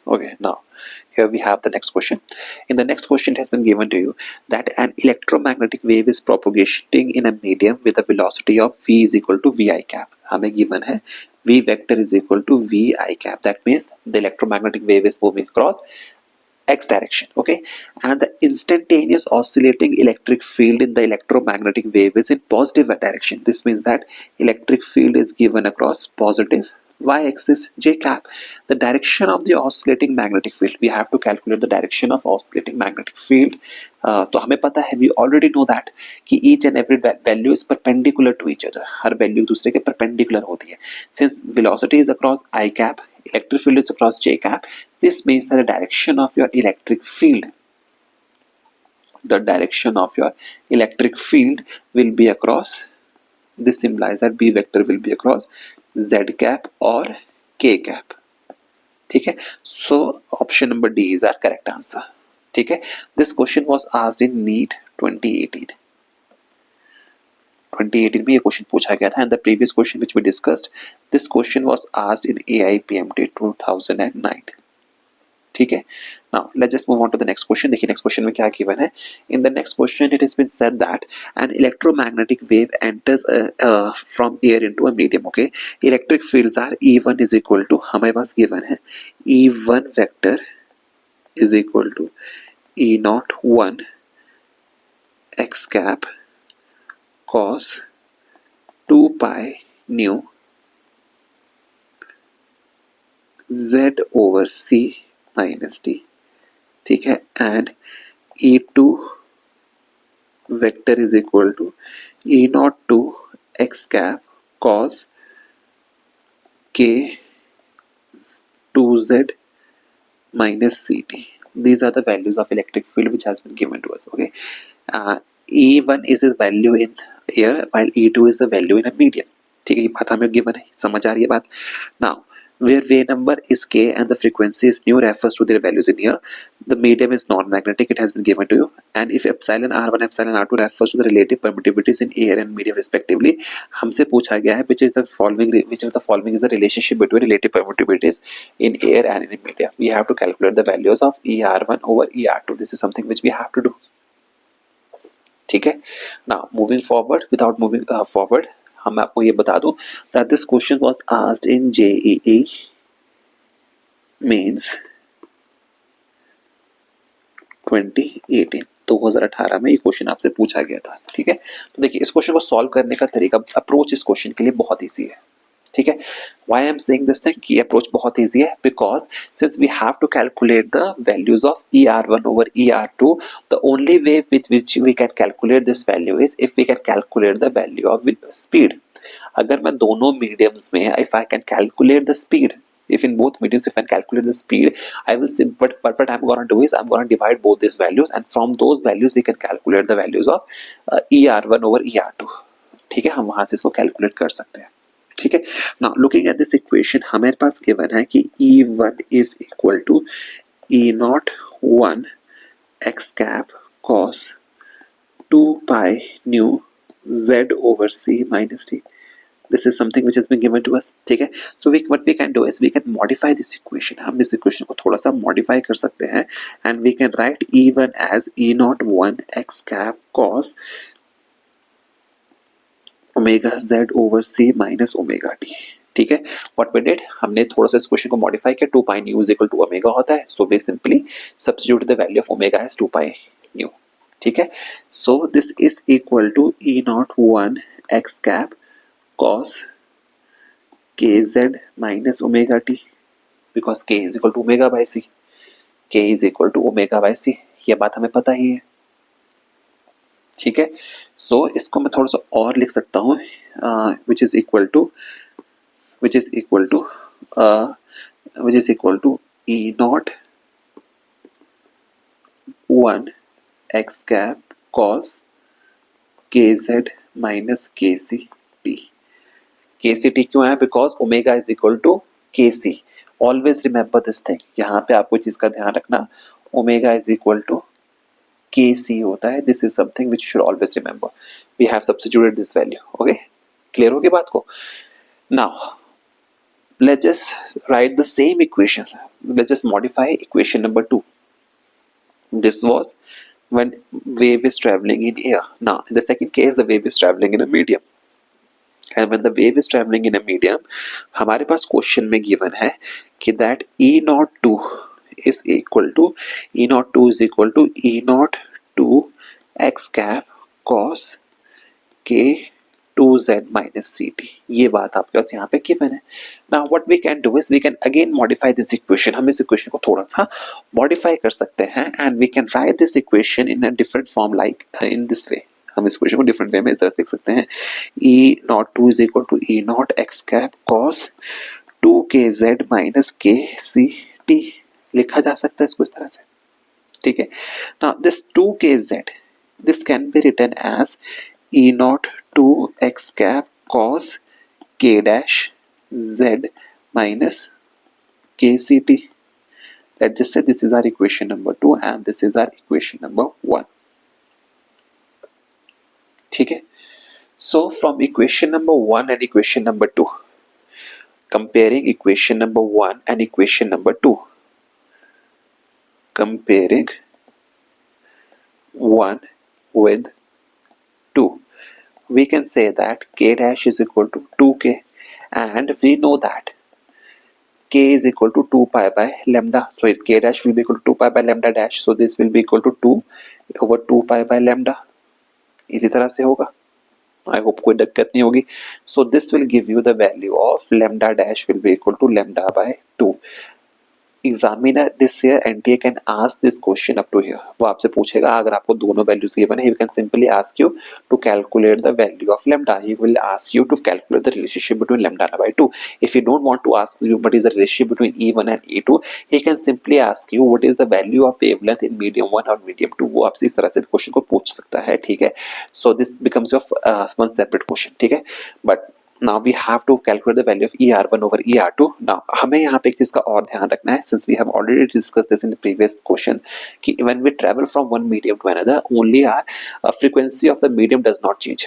Okay, now here we have the next question. In the next question it has been given to you that an electromagnetic wave is propagating in a medium with a velocity of v is equal to vi cap. हमें given है v vector is equal to vi cap. That means the electromagnetic wave is moving across x direction. Okay, and the instantaneous oscillating electric field in the electromagnetic wave is in positive direction. This means that electric field is given across positive y-axis j cap. The direction of the oscillating magnetic field, we have to calculate the direction of oscillating magnetic field. तो हमें पता है, we already know that कि each and every value is perpendicular to each other. Her value दूसरे के perpendicular होती है. Since velocity is across I cap, electric field is across j cap, this means that the direction of your electric field will be across, this implies that B vector will be across z cap or k cap. ठीक है, so option number D is our correct answer. ठीक है, this question was asked in NEET 2018. 2018 में ये question पूछा गया था, and the previous question which we discussed, this question was asked in AIPMT 2009. ठीक है, now let's just move on to the next question. देखिए next question में क्या given है. In the next question it has been said that an electromagnetic wave enters from air into a medium. Okay, electric fields are E1 is equal to, हमारे पास given है E1 vector is equal to E01 x cap cos 2 pi nu z over c minus t. ठीक है, and E2 vector is equal to E naught two x cap cos K two Z minus CT. These are the values of electric field which has been given to us. Okay, E1 is a value in air while E2 is the value in a medium. ठीक है, ये बात हमें given है, समझ आ रही है बात. Now where wave number is k and the frequency is nu refers to their values in here. The medium is non-magnetic, it has been given to you. And if epsilon r1 epsilon r2 refers to the relative permittivities in air and medium respectively, हमसे पूछा गया है which of the following is the relationship between relative permittivities in air and in media. We have to calculate the values of ER1 over ER2. This is something which we have to do. ठीक है. Now moving forward, without moving forward, हम आपको ये बता दूं that this question was asked in JEE means 2018. 2018 में ये question आपसे पूछा गया था. ठीक है, तो देखिए इस क्वेश्चन को सॉल्व करने का तरीका, अप्रोच इस क्वेश्चन के लिए बहुत ईजी है. ठीक है, why I am saying this thing कि अप्रोच बहुत ईजी है because since we have to calculate the values of ER1 over ER2, the only way with which we can calculate this value is if we can calculate the value of speed. अगर मैं दोनों mediums में if I can calculate the speed, if in both mediums if I calculate the speed, I will see what I'm going to do is I'm going to divide both these values and from those values we can calculate the values of ER1 over ER2. ठीक है, हम वहां से इसको calculate कर सकते हैं. ठीक है, now looking at this equation हमारे पास गिवन है कि E1 is equal to E naught 1 x cap cos 2 pi nu z over c minus t. This is something which has been given to us. ठीक है, so what we can do is we can modify this equation. हम इस equation को थोड़ा सा modify कर सकते हैं and we can write E1 as E naught 1 x cap cos omega z over c minus omega t. ठीक है, what we did, हमने थोड़ा सा इस क्वेश्चन को मॉडिफाई किया. 2 pi nu is equal to omega होता है, so we simply substitute the value of omega as 2 pi nu. ठीक है, so this is equal to E naught 1 x cap cos kz minus omega t because k is equal to omega by c. k is equal to omega by c, ये बात हमें पता ही है. ठीक है, सो इसको मैं थोड़ा सा और लिख सकता हूँ which is equal to E naught 1 x cap cos kz minus kct. kct क्यों है? Because omega is equal to kc. Always remember this thing, यहाँ पे आपको चीज का ध्यान रखना, omega is equal to kc होता है. This is something which should always remember. We have substituted this value. Okay, clear होगी बात को? Now let's just write the same equation. Let's just modify equation number 2. This was when wave is traveling in air. Now in the second case the wave is traveling in a medium, and when the wave is traveling in a medium, हमारे पास question में given है कि that E not 2 is equal to E not 2 x cap cos k 2z minus ct. ये बात आपके पास यहाँ पे given है. Now what we can do is we can again modify this equation. हम इस equation को थोड़ा सा modify कर सकते हैं and we can write this equation in a different form like in this way. हम इस equation को different way में इस तरह से लिख सकते हैं. E not 2 is equal to E not x cap cos 2kz minus kct. लिखा जा सकता है इसको इस तरह से. ठीक है, now this 2kz, this can be written as E not 2 x cap cos k dash z minus kct. Let's just say this is our equation number 2 and this is our equation number 1. ठीक है, so from equation number 1 and equation number 2, comparing equation number 1 and equation number 2, comparing 1 with 2, we can say that k dash is equal to 2k and we know that k is equal to 2 pi by lambda, so k dash will be equal to 2 pi by lambda dash, so this will be equal to 2 over 2 pi by lambda. इसी तरह से होगा, I hope कोई दिक्कत नहीं होगी. So this will give you the value of lambda dash will be equal to lambda by 2. Examiner this year NTA can ask this question up to here, वो आपसे पूछेगा अगर आपको दोनों वैल्यूज गिवन है, he can simply ask you to calculate the value of lambda, he will ask you to calculate the relationship between lambda by 2. If you don't want to ask you what is the relationship between E1 and E2, he can simply ask you what is the value of wavelength in medium 1 और medium 2, वो आपसे इस तरह से question को पूछ सकता है, ठीक है. So this becomes your one separate question, ठीक है. But now we have to calculate the value of ER1 over ER2. now हमें यहाँ पे एक चीज का और ध्यान रखना है, since we have already discussed this in the previous question, कि when we travel from one medium to another only our frequency of the medium does not change.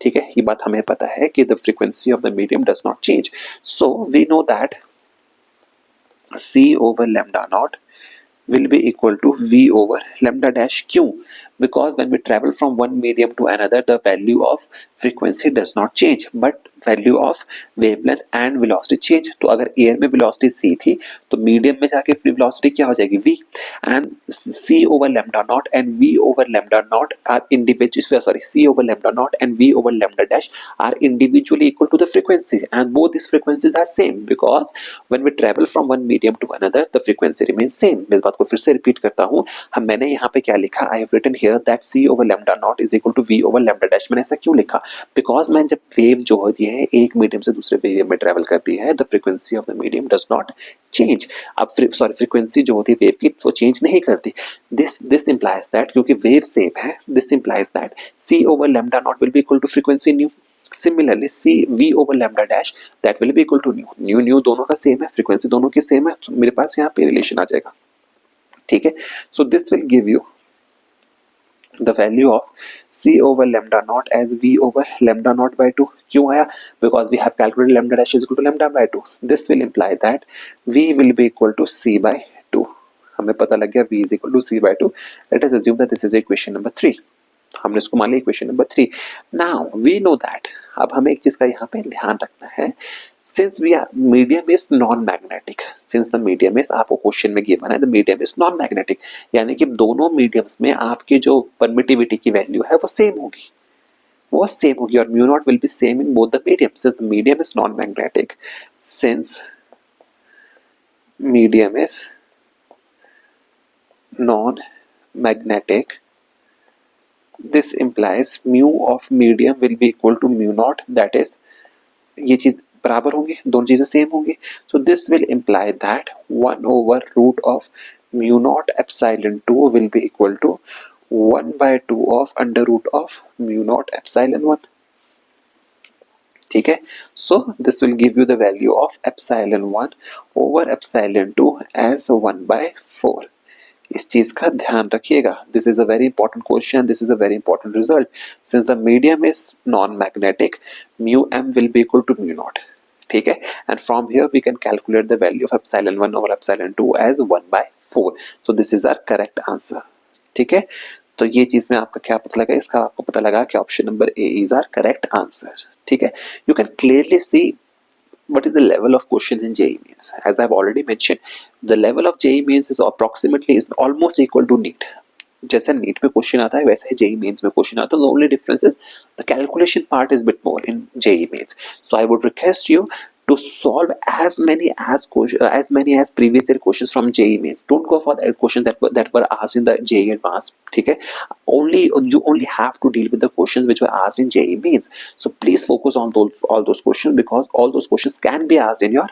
ठीक है, ये बात हमें पता है कि the frequency of the medium does not change. So we know that C over lambda naught will be equal to V over lambda dash Q, because when we travel from one medium to another the value of frequency does not change but value of wavelength and velocity change. तो अगर air में velocity c थी तो medium में जाके free velocity क्या हो जाएगी v, and c over lambda naught and v over lambda naught are individual, sorry c over lambda naught and v over lambda dash are individually equal to the frequency and both this frequencies are same because when we travel from one medium to another the frequency remains same. मैं इस बात को फिर से repeat करता हूँ, मैंने यहाँ पे क्या लिखा, I have written here that c over lambda naught is equal to v over lambda dash. मैंने ऐसा क्यों लिखा, बिकॉज मैं जब वेव जो होती है एक मीडियम से दूसरे मीडियम में ट्रैवल करती है the frequency of the medium does not change. अब सॉरी फ्रीक्वेंसी जो होती है वेव की वो चेंज नहीं करती. दिस इंप्लाइज दैट क्योंकि वेव सेम है, this implies that c over lambda naught will be equal to frequency new. Similarly, c v over lambda dash that will be equal to new दोनों का same है, frequency दोनों की same है, तो मेरे पास यहाँ पे रिलेशन आ जाएगा, ठीक है. So this will give you the value of c over lambda naught as v over lambda naught by 2. क्यों आया, because we have calculated lambda dash is equal to lambda by 2. this will imply that v will be equal to c by 2. हमें पता लग गया v is equal to c by 2. let us assume that this is equation number 3. हमने इसको मान लिया equation number 3. Now we know that, अब हमें एक चीज का यहाँ पे ध्यान रखना है, since we are medium is non magnetic, since the medium is, आपको क्वेश्चन में गिवन है the medium is non magnetic, यानी कि दोनों मीडियम्स में आपकी जो परमिटिविटी की वैल्यू है वो सेम होगी, वो सेम होगी, और mu naught will B same in both the medium. Since the medium is non magnetic, since medium is non magnetic, this implies mu of medium will be equal to mu naught, that is ये चीज बराबर होंगे, दोनों चीजें same होंगी. so this will imply that 1 over root of mu naught epsilon 2 will be equal to 1 by 2 of under root of mu naught epsilon 1. ठीक है, so this will give you the value of epsilon 1 over epsilon 2 as 1 by 4. इस चीज का ध्यान रखिएगा, this is a very important question, this is a very important result. Since the medium is non magnetic mu m will be equal to mu naught, ठीक है, and from here we can calculate the value of epsilon 1 over epsilon 2 as 1 by 4. So this is our correct answer, ठीक है. तो ये चीज में आपका क्या पता लगा, इसका आपको पता लगा कि option number A is our correct answer, ठीक है. You can clearly see what is the level of questions in JEE Mains. As I've already mentioned, the level of JEE Mains is approximately is almost equal to NEET. जैसे NEET में question आता है वैसे ही JEE mains में question आता है. The only difference is the calculation part is bit more in JEE Mains. So I would request you to solve as many as previous year questions from JEE Mains. Don't go for the questions that were asked in the JEE Advanced. ठीक है, you only have to deal with the questions which were asked in JEE Mains. So please focus on all those questions because all those questions can be asked in your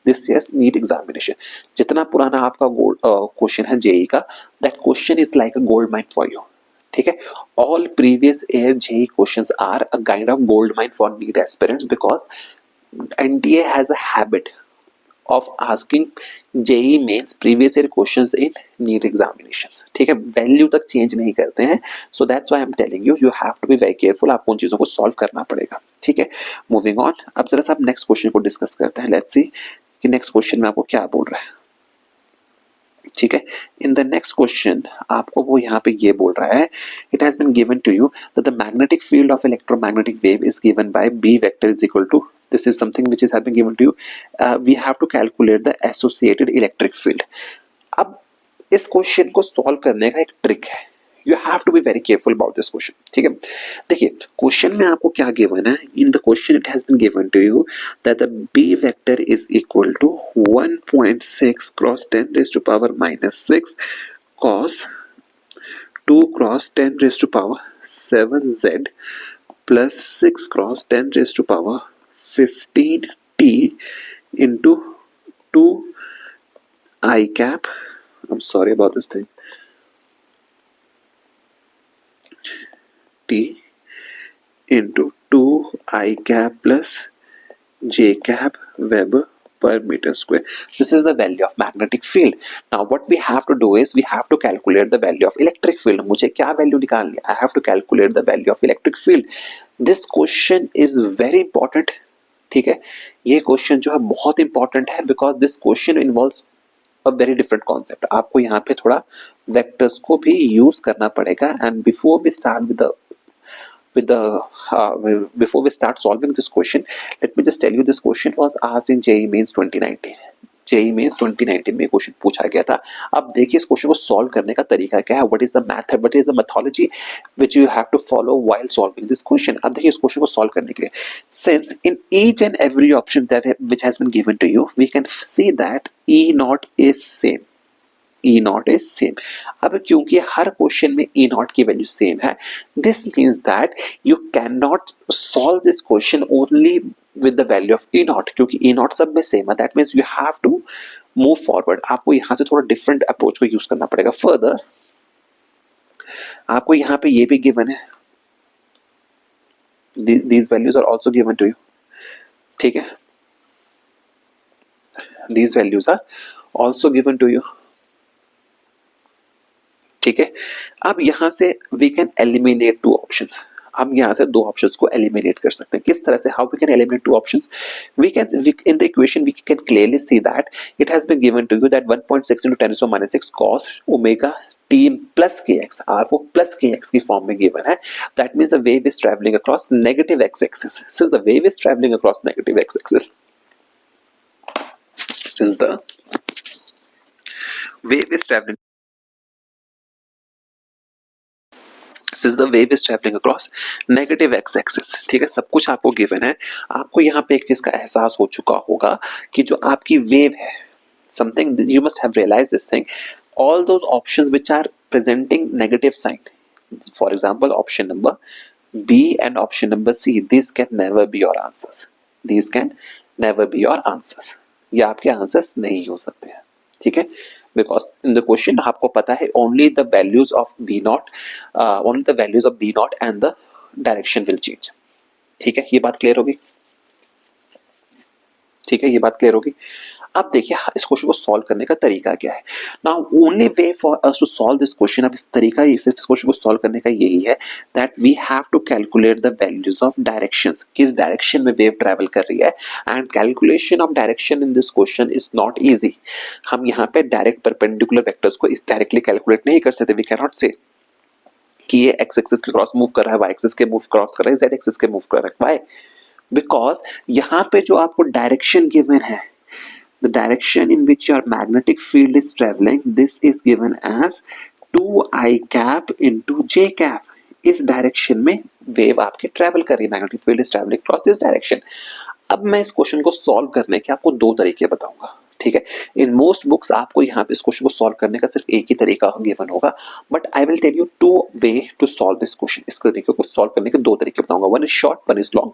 this year's NEET examination. जितना पुराना आपका question है JEE का, that question is like a gold mine for you. ठीक है, all previous year JEE questions are a kind of gold mine for NEET aspirants because NTA has a habit of asking JEE Mains previous year questions in NEET examinations. ठीक है, value तक change नहीं करते हैं. So that's why I'm telling you, you have to be very careful. आपको उन चीजों को सॉल्व करना पड़ेगा, ठीक है. मूविंग ऑन, अब जरा सा नेक्स्ट क्वेश्चन को डिस्कस करते हैं. लेट्स सी कि नेक्स्ट क्वेश्चन में आपको क्या बोल रहा है, ठीक है. इन द नेक्स्ट क्वेश्चन आपको वो यहाँ पे ये बोल रहा है, it has been given to you that the magnetic field of electromagnetic wave is given by B vector is equal to, this is something which is have been given to you. We have to calculate the associated electric field. अब इस question को solve करने का एक trick है. You have to be very careful about this question, ठीक है। देखिए क्वेश्चन में आपको क्या गिवन है, in the question it has been given to you that the B vector is equal to 1.6 cross 10 raise to power -6 cos 2 cross 10 raise to power 7z plus 6 cross 10 raise to power 15t into 2 I cap, I'm sorry about this thing, t into 2 I cap plus j cap Weber per meter square. This is the value of magnetic field. Now what we have to do is we have to calculate the value of electric field. मुझे क्या value निकालनी है? I have to calculate the value of electric field. This question is very important. ठीक है, ये question जो है बहुत इंपॉर्टेंट है because this question involves a very different concept. आपको यहाँ पे थोड़ा वेक्टर्स को भी यूज करना पड़ेगा and before we start before we start solving this question, let me just tell you this question was asked in JEE Mains 2019. JEE Mains 2019 में question पूछा गया था। अब देखिए इस क्वेश्चन को सॉल्व करने का तरीका क्या है, what is the method, what is the methodology which you have to follow while solving this question. अब देखिए इस क्वेश्चन को सॉल्व करने के लिए, since in each and every option that which has been given to you we can see that E not is same, E not is same. अब क्योंकि हर क्वेश्चन में E नॉट की वैल्यू सेम है, this means that you can not solve this question only with the value of E not, क्योंकि E not सब में सेम है। That means you have to move forward, आपको यहाँ से थोड़ा डिफरेंट अप्रोच को यूज करना पड़ेगा। फर्दर आपको यहाँ पे ये भी गिवन है, these values are also given to you, ठीक है, these values are also given to you, ठीक है। अब यहां से we can eliminate two options, हम यहाँ से दो ऑप्शंस को एलिमिनेट कर सकते हैं। किस तरह से, how we can eliminate two options, we can in the equation we can clearly see that it has been given to you that 1.6 into 10⁻⁻⁶ cos omega t plus kx, आपको plus kx की form में given है। That means the wave is travelling across negative x axis, since the wave is travelling across negative x axis, since the wave is travelling since the wave is traveling across negative x axis, ठीक है, सब कुछ आपको given है। आपको यहाँ पे एक चीज का एहसास हो चुका होगा कि जो आपकी वेव है, something you must have realized this thing, all those options which are presenting negative sign, for example option number B and option number C, these can never be your answers, these can never be your answers, ये आपके answers नहीं हो सकते हैं, ठीक है। because in the question आपको पता है only the values of B naught, only the values of B naught and the direction will change, ठीक है, ये बात क्लियर होगी, ठीक है, ये बात क्लियर होगी। अब देखिए इस क्वेश्चन को सॉल्व करने का तरीका क्या है। Now only way for us to solve this question, अब इस तरीका ये सिर्फ इस क्वेश्चन को सॉल्व करने का यही है that we have to calculate the values of directions, किस डायरेक्शन में वेव ट्रैवल कर रही है, and calculation of direction in this question is not easy. हम यहाँ पे डायरेक्ट परपेंडिकुलर वेक्टर्स को इस डायरेक्टली कैलकुलेट नहीं कर सकते, वी कैन नॉट से कि ये एक्स एक्सिस के क्रॉस मूव कर रहा है, वाई एक्सिस के मूव क्रॉस कर रहा है, जेड एक्सिस के मूव कर रहा है, व्हाई, बिकॉज यहाँ पे जो आपको डायरेक्शन गिवन है, the direction in which your magnetic field is traveling, this is given as 2I cap into j cap, इस डायरेक्शन में वेव आपके ट्रैवल कर रही है, magnetic field is travelling cross this direction. अब मैं इस क्वेश्चन को सॉल्व करने के आपको दो तरीके बताऊंगा, ठीक है। इन मोस्ट बुक्स आपको यहाँ पे इस क्वेश्चन को सॉल्व करने का सिर्फ एक ही तरीका गिवन होगा, but I will tell you two way to solve this question. इस तरीके को सॉल्व करने के दो तरीके बताऊंगा, one is short, one is long,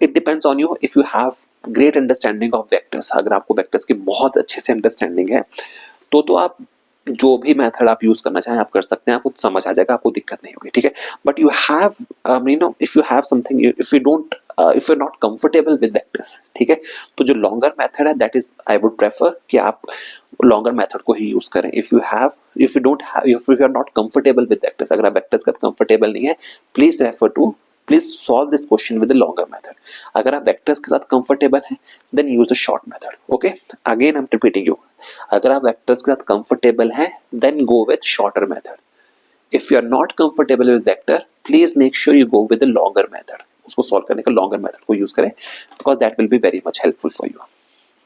it depends on you if you have great understanding of vectors. अगर आपको वेक्टर्स की बहुत अच्छे से अंडरस्टैंडिंग है तो आप जो भी मेथड आप यूज करना चाहें आप कर सकते हैं, आपको समझ आ जाएगा, आपको दिक्कत नहीं होगी, ठीक है। But you have you know if you have something, if you don't if you are not comfortable with vectors, ठीक है, तो जो लॉन्गर मेथड है that is I would prefer कि आप लॉन्गर मेथड को ही यूज करें। If you don't have, if you are not comfortable with vectors, अगर आप वेक्टर्स का कंफर्टेबल नहीं है, please refer to, please solve this question with the longer method. अगर आप वेक्टर्स के साथ कंफर्टेबल हैं then use the short method, okay. Again I am repeating you, अगर आप वेक्टर्स के साथ कंफर्टेबल हैं then go with shorter method. If you are not comfortable with vector, please make sure you go with the longer method, उसको solve करने का longer method को use करें, because that will be very much helpful for you.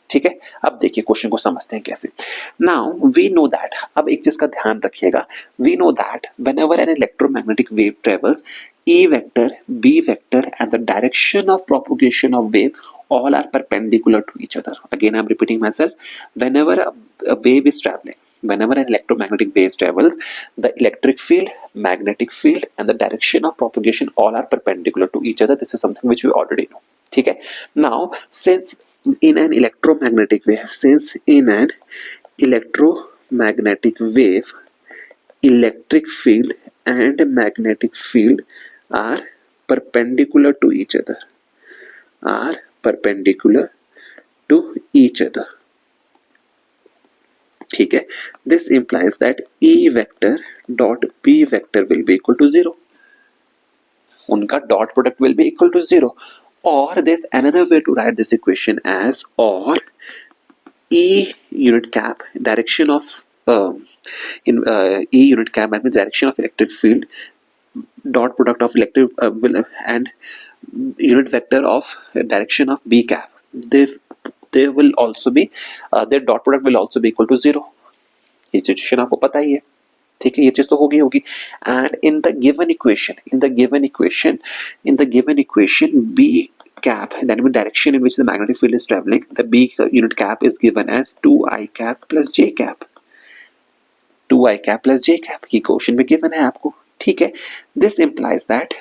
ठीक है, अब देखिए question को समझते हैं कैसे। नाउ वी नो दैट, अब एक चीज का ध्यान रखिएगा, we know that whenever an electromagnetic wave travels A vector, B vector and the direction of propagation of wave all are perpendicular to each other. Again I'm repeating myself, whenever a wave is traveling, whenever an electromagnetic wave travels, the electric field, magnetic field and the direction of propagation all are perpendicular to each other. This is something which we already know. ठीक है, now since in an electromagnetic wave, since in an electromagnetic wave electric field and magnetic field are perpendicular to each other, are perpendicular to each other. ठीक है, this implies that E vector dot B vector will be equal to 0. उनका dot product will be equal to 0. Or there's another way to write this equation as or E unit cap direction of in E unit cap, that means direction of electric field dot product of electric and unit vector of direction of B cap, they will also be their dot product will also be equal to 0. ये situation आपको पता ही है, ठीक है, ये चीज तो होगी and in the given equation B cap, that means direction in which the magnetic field is traveling, the B unit cap is given as 2I cap plus J cap, 2I cap plus J cap, ये question में given है आपको, ठीक है। This implies that,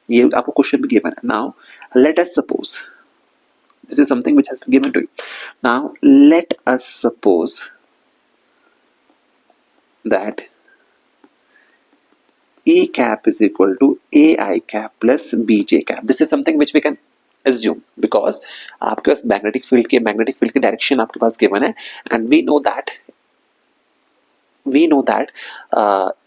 ये आपको question में given है। Now let us suppose, this is something which has been given to you. Now let us suppose that E cap is equal to AI cap plus BJ cap. This is something which we can assume because आपके पास magnetic field की direction आपके पास given है and we know that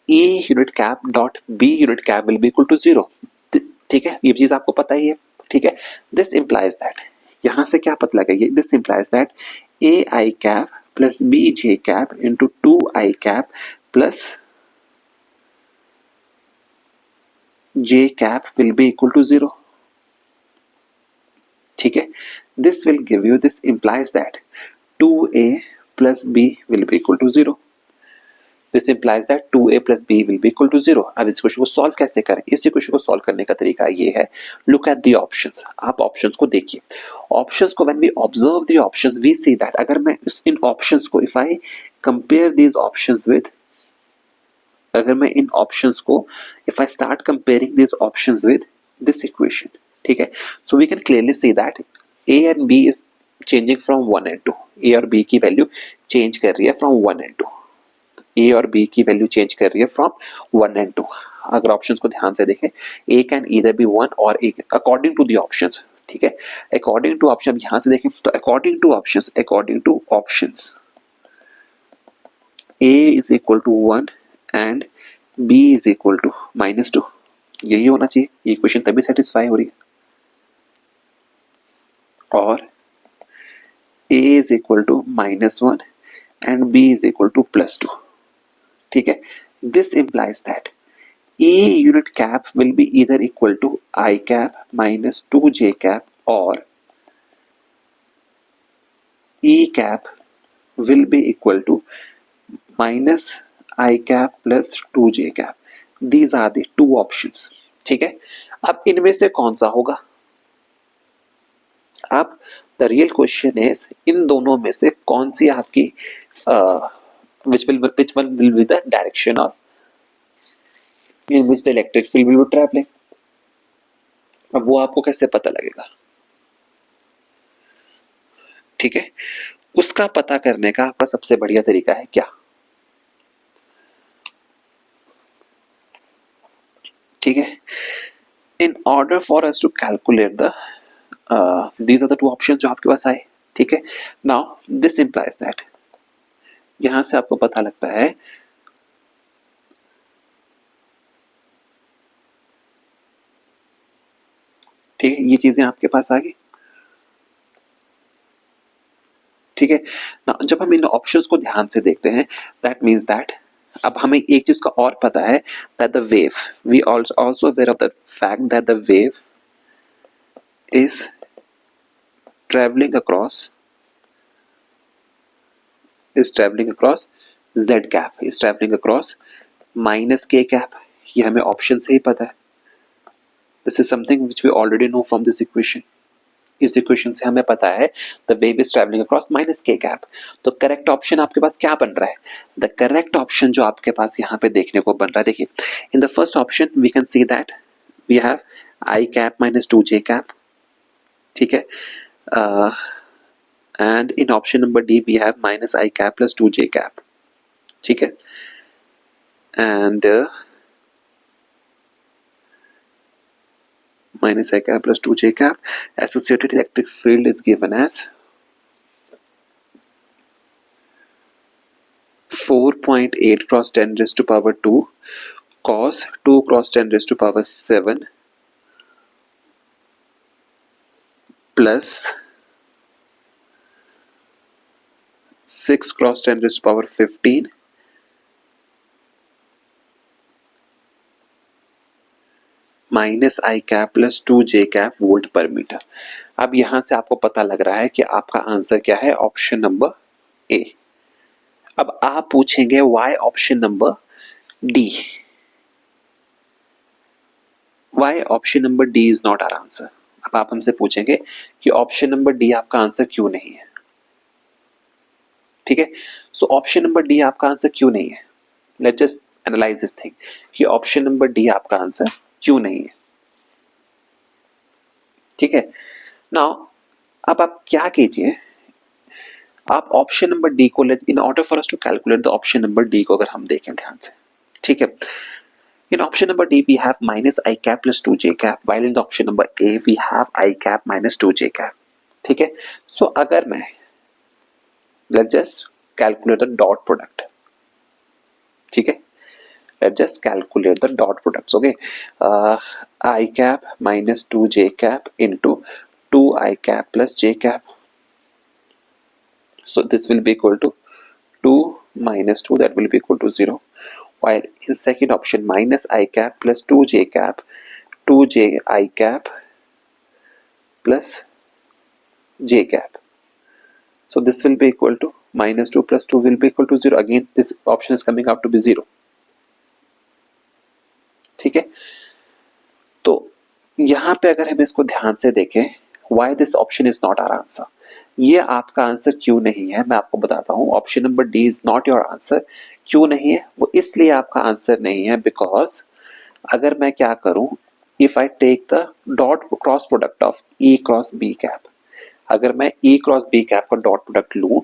E unit cap dot B unit cap will be equal to 0. ठीक है, ये चीज आपको पता ही है, ठीक है। दिस implies that, यहां से क्या पता लगेगा, this implies that AI cap plus BJ cap into 2I cap plus J cap will be equal to 0. ठीक है, this will give you, this implies that 2A plus B will be equal to 0. This implies that 2A plus B will be equal to 0. अब इस question को solve कैसे करें, इस question को solve करने का तरीका ये है, लुक एट द ऑप्शंस, आप ऑप्शंस को देखिए। ऑप्शंस को when we observe the options we see that, अगर मैं इन ऑप्शंस को if I compare these options with, अगर मैं इन ऑप्शंस को if I start comparing these options with this equation, ठीक है, so we can clearly see that A and B is changing from 1 and 2, A और B की value change कर रही है फ्रॉम 1 and 2, A और B की वैल्यू चेंज कर रही है फ्रॉम 1 and 2। अगर ऑप्शंस को ध्यान से देखें, A कैन ईदर बी 1 और A according to the options, ठीक है, अकॉर्डिंग टू ऑप्शन, यहां से देखें तो according to options A is equal to 1 and B is equal to -2, यही होना चाहिए, ये इक्वेशन तभी सेटिस्फाई हो रही है। और A is equal to -1 and B is equal to +2, ठीक है। This implies that E unit cap will be either equal to I cap minus 2J cap or E cap will be equal to minus I cap plus 2J cap. These are the two options, ठीक है। अब इनमें से कौन सा होगा, अब the real question is इन दोनों में से कौन सी आपकी which one will be the direction of in which the electric field will be traveling, अब वो आपको कैसे पता लगेगा, ठीक है। उसका पता करने का आपका सबसे बढ़िया तरीका है क्या, ठीक है। In order for us to calculate the these are the two options जो आपके पास आए, ठीक है। नाउ दिस इंप्लाइज दैट, यहां से आपको पता लगता है ठीक है, ये चीजें आपके पास आ गई, ठीक है ना। जब हम इन ऑप्शंस को ध्यान से देखते हैं, दैट मीन्स दैट अब हमें एक चीज का और पता है, that the wave, we also aware of the fact that the wave is traveling across z cap, is traveling across minus k cap. ये हमें ऑप्शन से ही पता है. This is something which we already know from this equation. इस equation से हमें पता है the wave is travelling across minus K cap. तो करेक्ट ऑप्शन आपके पास क्या बन रहा है? द करेक्ट ऑप्शन जो आपके पास यहाँ पे देखने को बन रहा है, देखिए in the first option we can see that we have I cap minus 2j cap. ठीक है. And in option number D we have minus I cap plus 2j cap. ठीक है. And minus I cap plus 2j cap. Associated electric field is given as 4.8 cross 10 raised to power 2 cos 2 cross 10 raised to power 7 plus 6 cross 10 raised to power 15 minus I cap plus 2j cap volt पर metre. अब यहां से आपको पता लग रहा है कि आपका आंसर क्या है, ऑप्शन नंबर ए. अब आप पूछेंगे why option number D, why option number D is not our answer. अब आप हमसे पूछेंगे कि ऑप्शन नंबर डी आपका आंसर क्यों नहीं है. ठीक है. सो ऑप्शन नंबर डी आपका आंसर क्यों नहीं है? Let's just analyse this thing कि ऑप्शन नंबर डी आपका आंसर क्यों नहीं है. ठीक है. नाउ अब आप क्या कीजिए, आप ऑप्शन नंबर डी को in order for us to calculate the option number D को अगर हम देखें ध्यान से. ठीक है. In option number D we have minus I cap plus 2j cap, while in the option number A we have I cap minus 2j cap. ठीक है. सो अगर मैं let's just calculate the dot product. ठीक है. Let's just calculate the dot products. Okay, I cap minus 2j cap into 2I cap plus j cap. So this will be equal to 2 minus 2, that will be equal to 0. While in second option minus I cap plus 2j cap, 2j I cap plus j cap. So this will be equal to minus 2 plus 2 will be equal to 0. Again this option is coming out to be 0. ठीक है. तो यहां पे अगर हम इसको ध्यान से देखें, why this option is not our answer, ये आपका आंसर क्यों नहीं है मैं आपको बताता हूं. Option number D is not your answer. क्यों नहीं है? वो इसलिए आपका आंसर नहीं है बिकॉज अगर मैं क्या करूं, if I take the dot cross product of E cross B cap, अगर मैं ई क्रॉस बी कैप का डॉट प्रोडक्ट लूं,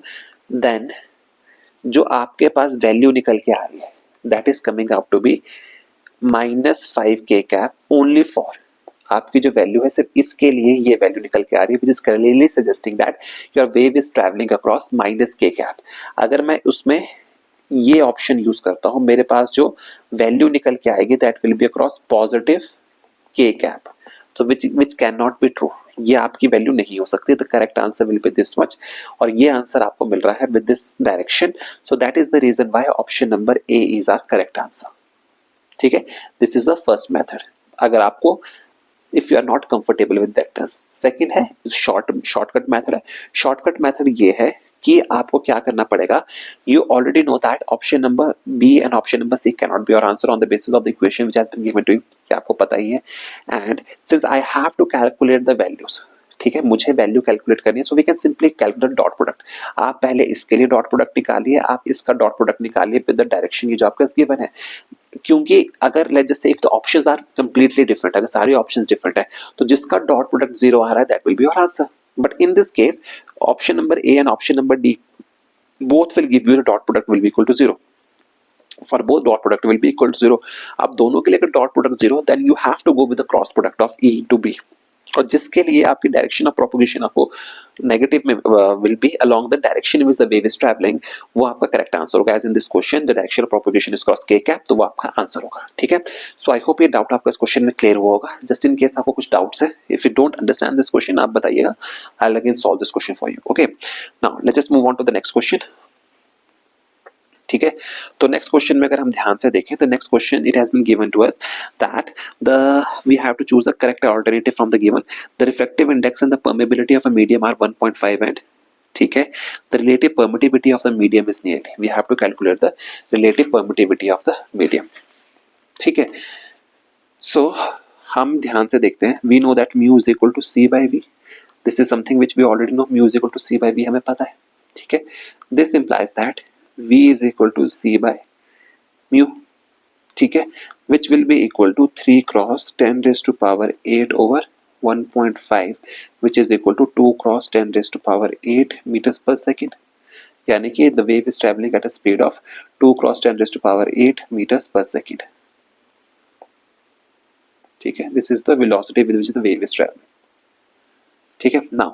देन जो आपके पास वैल्यू निकल के आ रही है that is coming out to be -5k cap only for, आपकी जो वैल्यू है सिर्फ इसके लिए ये वैल्यू निकल के आ रही है, which is clearly suggesting that your wave is travelling across -k cap. अगर मैं उसमें ये ऑप्शन यूज करता हूं, मेरे पास जो वैल्यू निकल के आएगी that will be across positive k cap. तो which can not be true. ये आपकी वैल्यू नहीं हो सकती. The correct answer will be this much, और ये आंसर आपको मिल रहा है with this direction. So that is the reason why option number A is our correct answer. ठीक है. This is the first method. अगर आपको if you are not comfortable with that, second है शॉर्टकट मेथड है. Shortcut method ये है कि आपको क्या करना पड़ेगा, you already know that option number B and option number C can not be your answer on the basis of the equation which has been given to you. क्या आपको पता ही है. And since I have to calculate the values, ठीक है, मुझे value calculate करनी है, so we can simply calculate dot product. आप पहले इसके लिए डॉट प्रोडक्ट निकालिए, आप इसका डॉट प्रोडक्ट निकालिए विद द डायरेक्शन ये जो आपका गिवन है. क्योंकि अगर let's just say if the options are completely different, अगर सारे ऑप्शंस डिफरेंट है तो जिसका डॉट प्रोडक्ट 0 आ रहा है that will B your answer. But in this case option number A and option number D both will give you the dot product will be equal to 0. For both dot product will be equal to 0. अब दोनों के लिए अगर dot product 0, then you have to go with the cross product of E to B. और जिसके लिए आपकी direction of propagation आपको नेगेटिव में will be along the direction which the wave is travelling, वो आपका करेक्ट आंसर होगा. As in this question the direction of propagation is cross k cap, तो वो आपका आंसर होगा. ठीक है. सो आई होप ये डाउट आपका इस क्वेश्चन में क्लियर हुआ होगा. जस्ट इन केस आपको कुछ डाउट्स है, if you don't understand this question आप बताइएगा, I will again solve this question for you. Okay. Now let's just move on to the next question. ठीक है। तो नेक्स्ट क्वेश्चन में अगर हम ध्यान से देखें तो next question it has been given to us that the we have to choose the correct alternative from the given the reflective index and the permeability of a medium are 1.5 and ठीक है the relative permittivity of the medium is nearly we have to calculate the relative permittivity of the medium. ठीक है। सो हम ध्यान से देखते हैं we know that mu is equal to C by V this is something which we already know mu is equal to C by V हमें पता है। ठीक है। This implies that v is equal to c by mu ठीक है which will be equal to 3 cross 10 raised to power 8 over 1.5 which is equal to 2 cross 10 raised to power 8 meters per second यानी कि the wave is traveling at a speed of 2 cross 10 raised to power 8 meters per second। ठीक है this is the velocity with which the wave is traveling। ठीक है now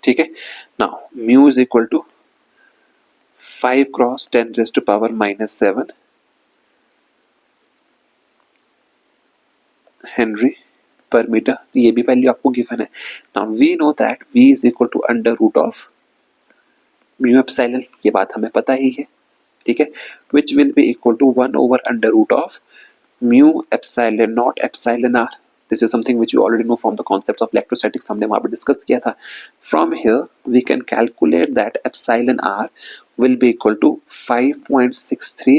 ठीक है now mu is equal to 5 cross 10 raised to power minus 7 henry per metre ये भी value आपको given है। Now we know that v is equal to under root of mu epsilon ये बात हमें पता ही है। ठीक है which will be equal to 1 over under root of mu epsilon naught epsilon R this is something which you already know from the concepts of electrostatics हमने वहां पर डिस्कस किया था। From here we can calculate that epsilon R will be equal to 5.63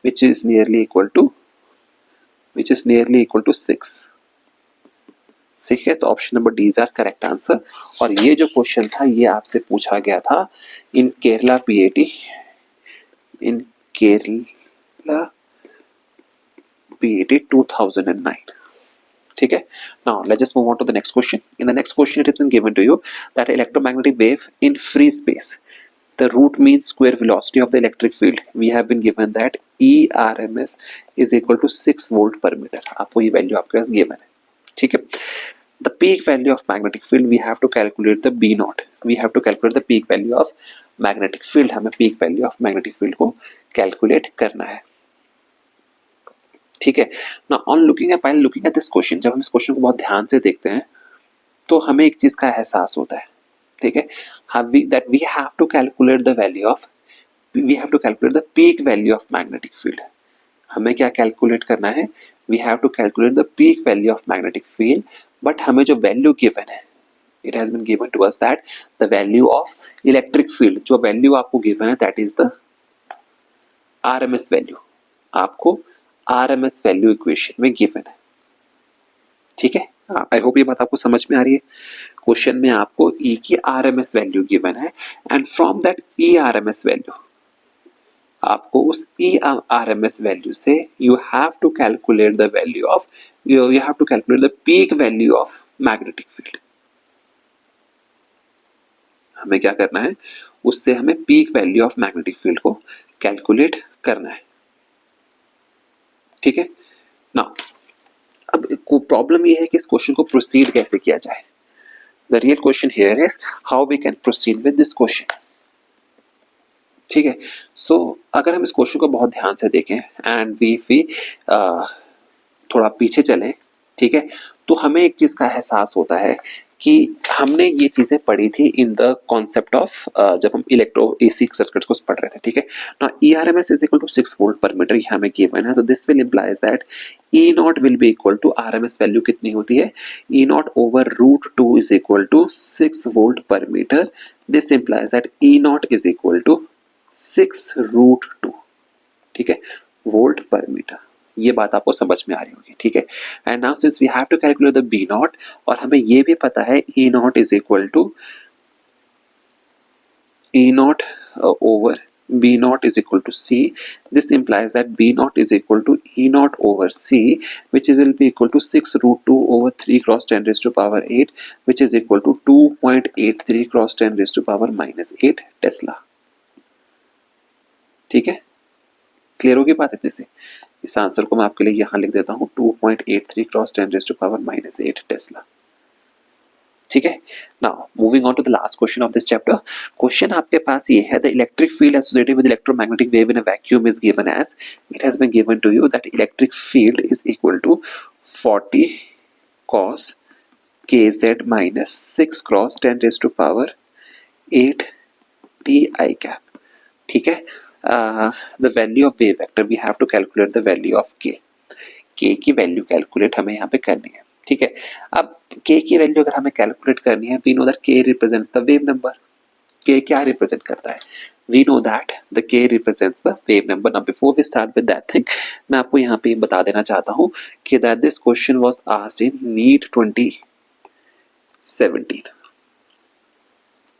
which is nearly equal to 6। ठीक है तो option number D is our correct answer. और ये जो क्वेश्चन था ये आपसे पूछा गया था इन केरला पीएटी 2009। ठीक है now let's just move on to the next question. In the next question it has been given to you that electromagnetic wave in free space the root mean square velocity of the electric field we have been given that ERMS is equal to 6 volt per meter आपको ये value आपके पास given है। ठीक है the peak value of magnetic field we have to calculate the B naught we have to calculate the peak value of magnetic field हमें peak value of magnetic field को calculate करना है। ठीक है now on looking at while looking at this question जब हम इस question को बहुत ध्यान से देखते हैं तो हमें एक चीज का एहसास होता है। ठीक है that we have to calculate the value of we have to calculate the peak value of magnetic field हमें क्या कैलकुलेट करना है we have to calculate the peak value of magnetic field but हमें जो वैल्यू गिवन है it has been given to us that the value of electric field जो value आपको given है that is the RMS value आपको RMS value equation में given है। ठीक है आई होप ये बात आपको समझ में आ रही है। क्वेश्चन में आपको E की RMS वैल्यू गिवन है and from that ERMS value आपको उस ERMS वैल्यू से you have to calculate the value of you have to calculate the peak value of magnetic field। हमें क्या करना है उससे हमें peak value of magnetic field को कैलकुलेट करना है। ठीक है नाउ अब प्रॉब्लम ये है कि इस क्वेश्चन को प्रोसीड कैसे किया जाए। The real question here is how we can proceed with this question. ठीक है सो अगर हम इस क्वेश्चन को बहुत ध्यान से देखें एंड वी थोड़ा पीछे चलें ठीक है तो हमें एक चीज का एहसास होता है कि हमने ये चीजें पढ़ी थी इन द कॉन्सेप्ट ऑफ जब हम इलेक्ट्रो एसी सर्किट्स को पढ़ रहे थे। ठीक है now ERMS is equal to 6 volt पर मीटर ये हमें गिवन है तो this will implies that E not will be equal to RMS value कितनी होती है E not over root 2 is equal to 6 volt पर metre this implies that E not is equal to 6 root 2 ठीक है volt पर metre ये बात आपको समझ में आ रही होगी। ठीक है and now since we have to calculate the B naught और हमें ये भी पता है E not is equal to E not over B naught is equal to C. This implies that B naught is equal to E naught over C, which is will be equal to 6 root 2 over 3 cross 10 raised to power 8, which is equal to 2.83 cross 10 raised to power minus 8 Tesla. ठीक है clear होगी बात इतने से। इस answer को मैं आपके लिए यहाँ लिख देता हूँ 2.83 cross 10 raised to power minus 8 tesla. ठीक है now moving on to the last question of this chapter. Question आपके पास ये है the electric field associated with electromagnetic wave in a vacuum is given as it has been given to you that electric field is equal to 40 cos kz minus 6 cross 10 raised to power 8 t I cap। ठीक है, the value of wave vector we have to calculate the value of K की value calculate हमें यहाँ पे करनी है। ठीक है, अब के की वैल्यू अगर हमें कैलकुलेट करनी है, we know that K represents the wave number. K क्या रिप्रेजेंट करता है, we know that the K represents the wave number. Now before we start with that thing, मैं आपको यहाँ पे बता देना चाहता हूँ कि that this question was asked in NEET 2017।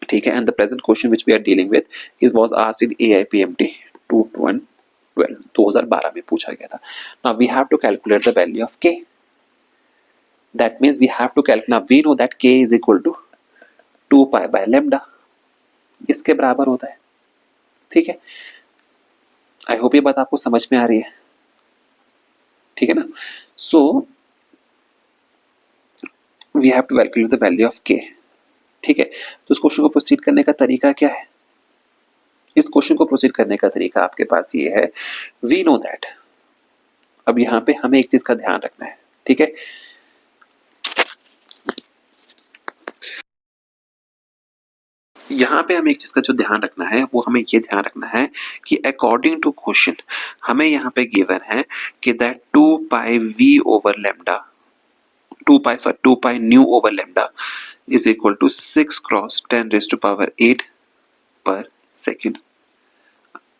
ठीक है, and the present question which we are dealing with it was asked in AIPMT 2012 में पूछा गया था। Now we have to calculate the value of k. That means we have to calculate, now we know that k is equal to 2 pi by lambda, इसके बराबर होता है। ठीक है, आई होप ये बात आपको समझ में आ रही है। ठीक है ना, so we have to calculate the value of K. ठीक है, तो इस क्वेश्चन को प्रोसीड करने का तरीका क्या है, इस क्वेश्चन को प्रोसीड करने का तरीका आपके पास ये है, वी नो दैट, अब यहाँ पे हमें एक चीज का ध्यान रखना है। ठीक है, यहाँ पे हमें एक चीज का जो ध्यान रखना है वो हमें ये ध्यान रखना है कि अकॉर्डिंग टू क्वेश्चन हमें यहाँ पे गिवन है कि that 2 pi V over lambda 2 pi nu over lambda is equal to 6 cross 10 raise to power 8 per second.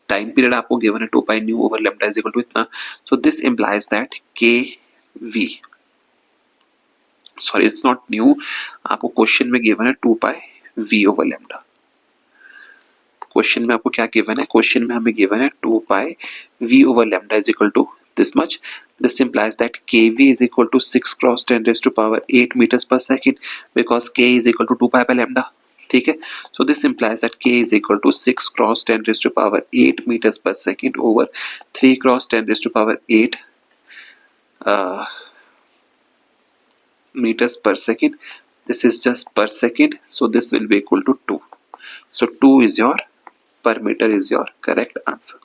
Time period आपको गिवन है 2 pi nu over lambda is equal to इतना, so this implies that K V, sorry it's not nu, आपको question में given है 2 pi V over lambda. Question में आपको क्या given है, क्वेश्चन में हमें गिवन है 2 पाई v over lambda is equal to this much. This implies that kv is equal to 6 cross 10 raised to power 8 meters per second because k is equal to 2 pi by lambda. ठीक है, so this implies that k is equal to 6 cross 10 raised to power 8 meters per second over 3 cross 10 raised to power 8 meters per second. This is just per second, so this will be equal to 2. So 2 is your per meter is your correct answer.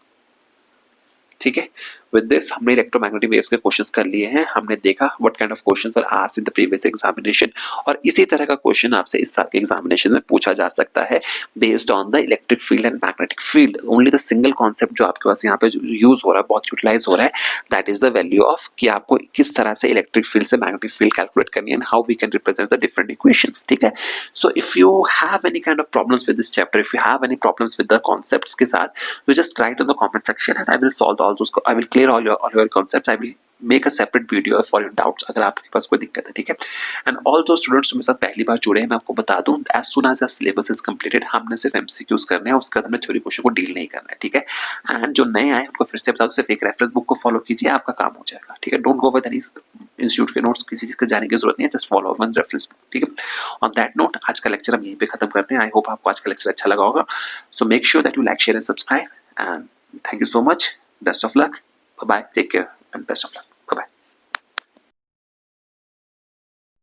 ठीक है, with this हमने electromagnetic waves के questions कर लिए हैं, हमने देखा what kind of questions were asked in the previous examination, और इसी तरह का क्वेश्चन आपसे इस साल के एग्जामिनेशन में पूछा जा सकता है based on the electric field and magnetic field. Only the single concept जो आपके पास यहाँ पे यूज हो रहा है, बहुत यूटिलाइज हो रहा है, that is the value of कि आपको किस तरह से इलेक्ट्रिक फील्ड से मैग्नेटिक फील्ड कैलकुलेट करनी है and how we can represent the different equations. ठीक है, so if you have any kind of problems with this chapter, if you have any problems with the concepts के साथ, you just write in the comment section and I will solve all those, I will clear all your concepts. I will make a separate video for your doubts अगर आपके पास कोई दिक्कत है। ठीक है, and all those students जो मेरे साथ पहली बार जुड़े हैं, मैं आपको बता दूं as soon as the syllabus is completed हमने सिर्फ MCQs करने हैं, उसके बाद हमें थ्योरी क्वेश्चन को डील नहीं करना है। ठीक है, एंड जो नए आए उनको फिर से बता दूं, सिर्फ एक रेफरेंस बुक को फॉलो कीजिए, आपका काम हो जाएगा। ठीक है, don't go with any institute के नोट्स, किसी चीज के जाने की जरूरत नहीं है, just follow one reference book. ठीक है, ऑन दैट नोट आज का लेक्चर हम यहीं पे खत्म करते हैं। आई होप आपको आज का लेक्चर अच्छा लगा होगा, so make sure that you like share and subscribe, and thank you so much, best of luck, bye bye, take care and best of luck.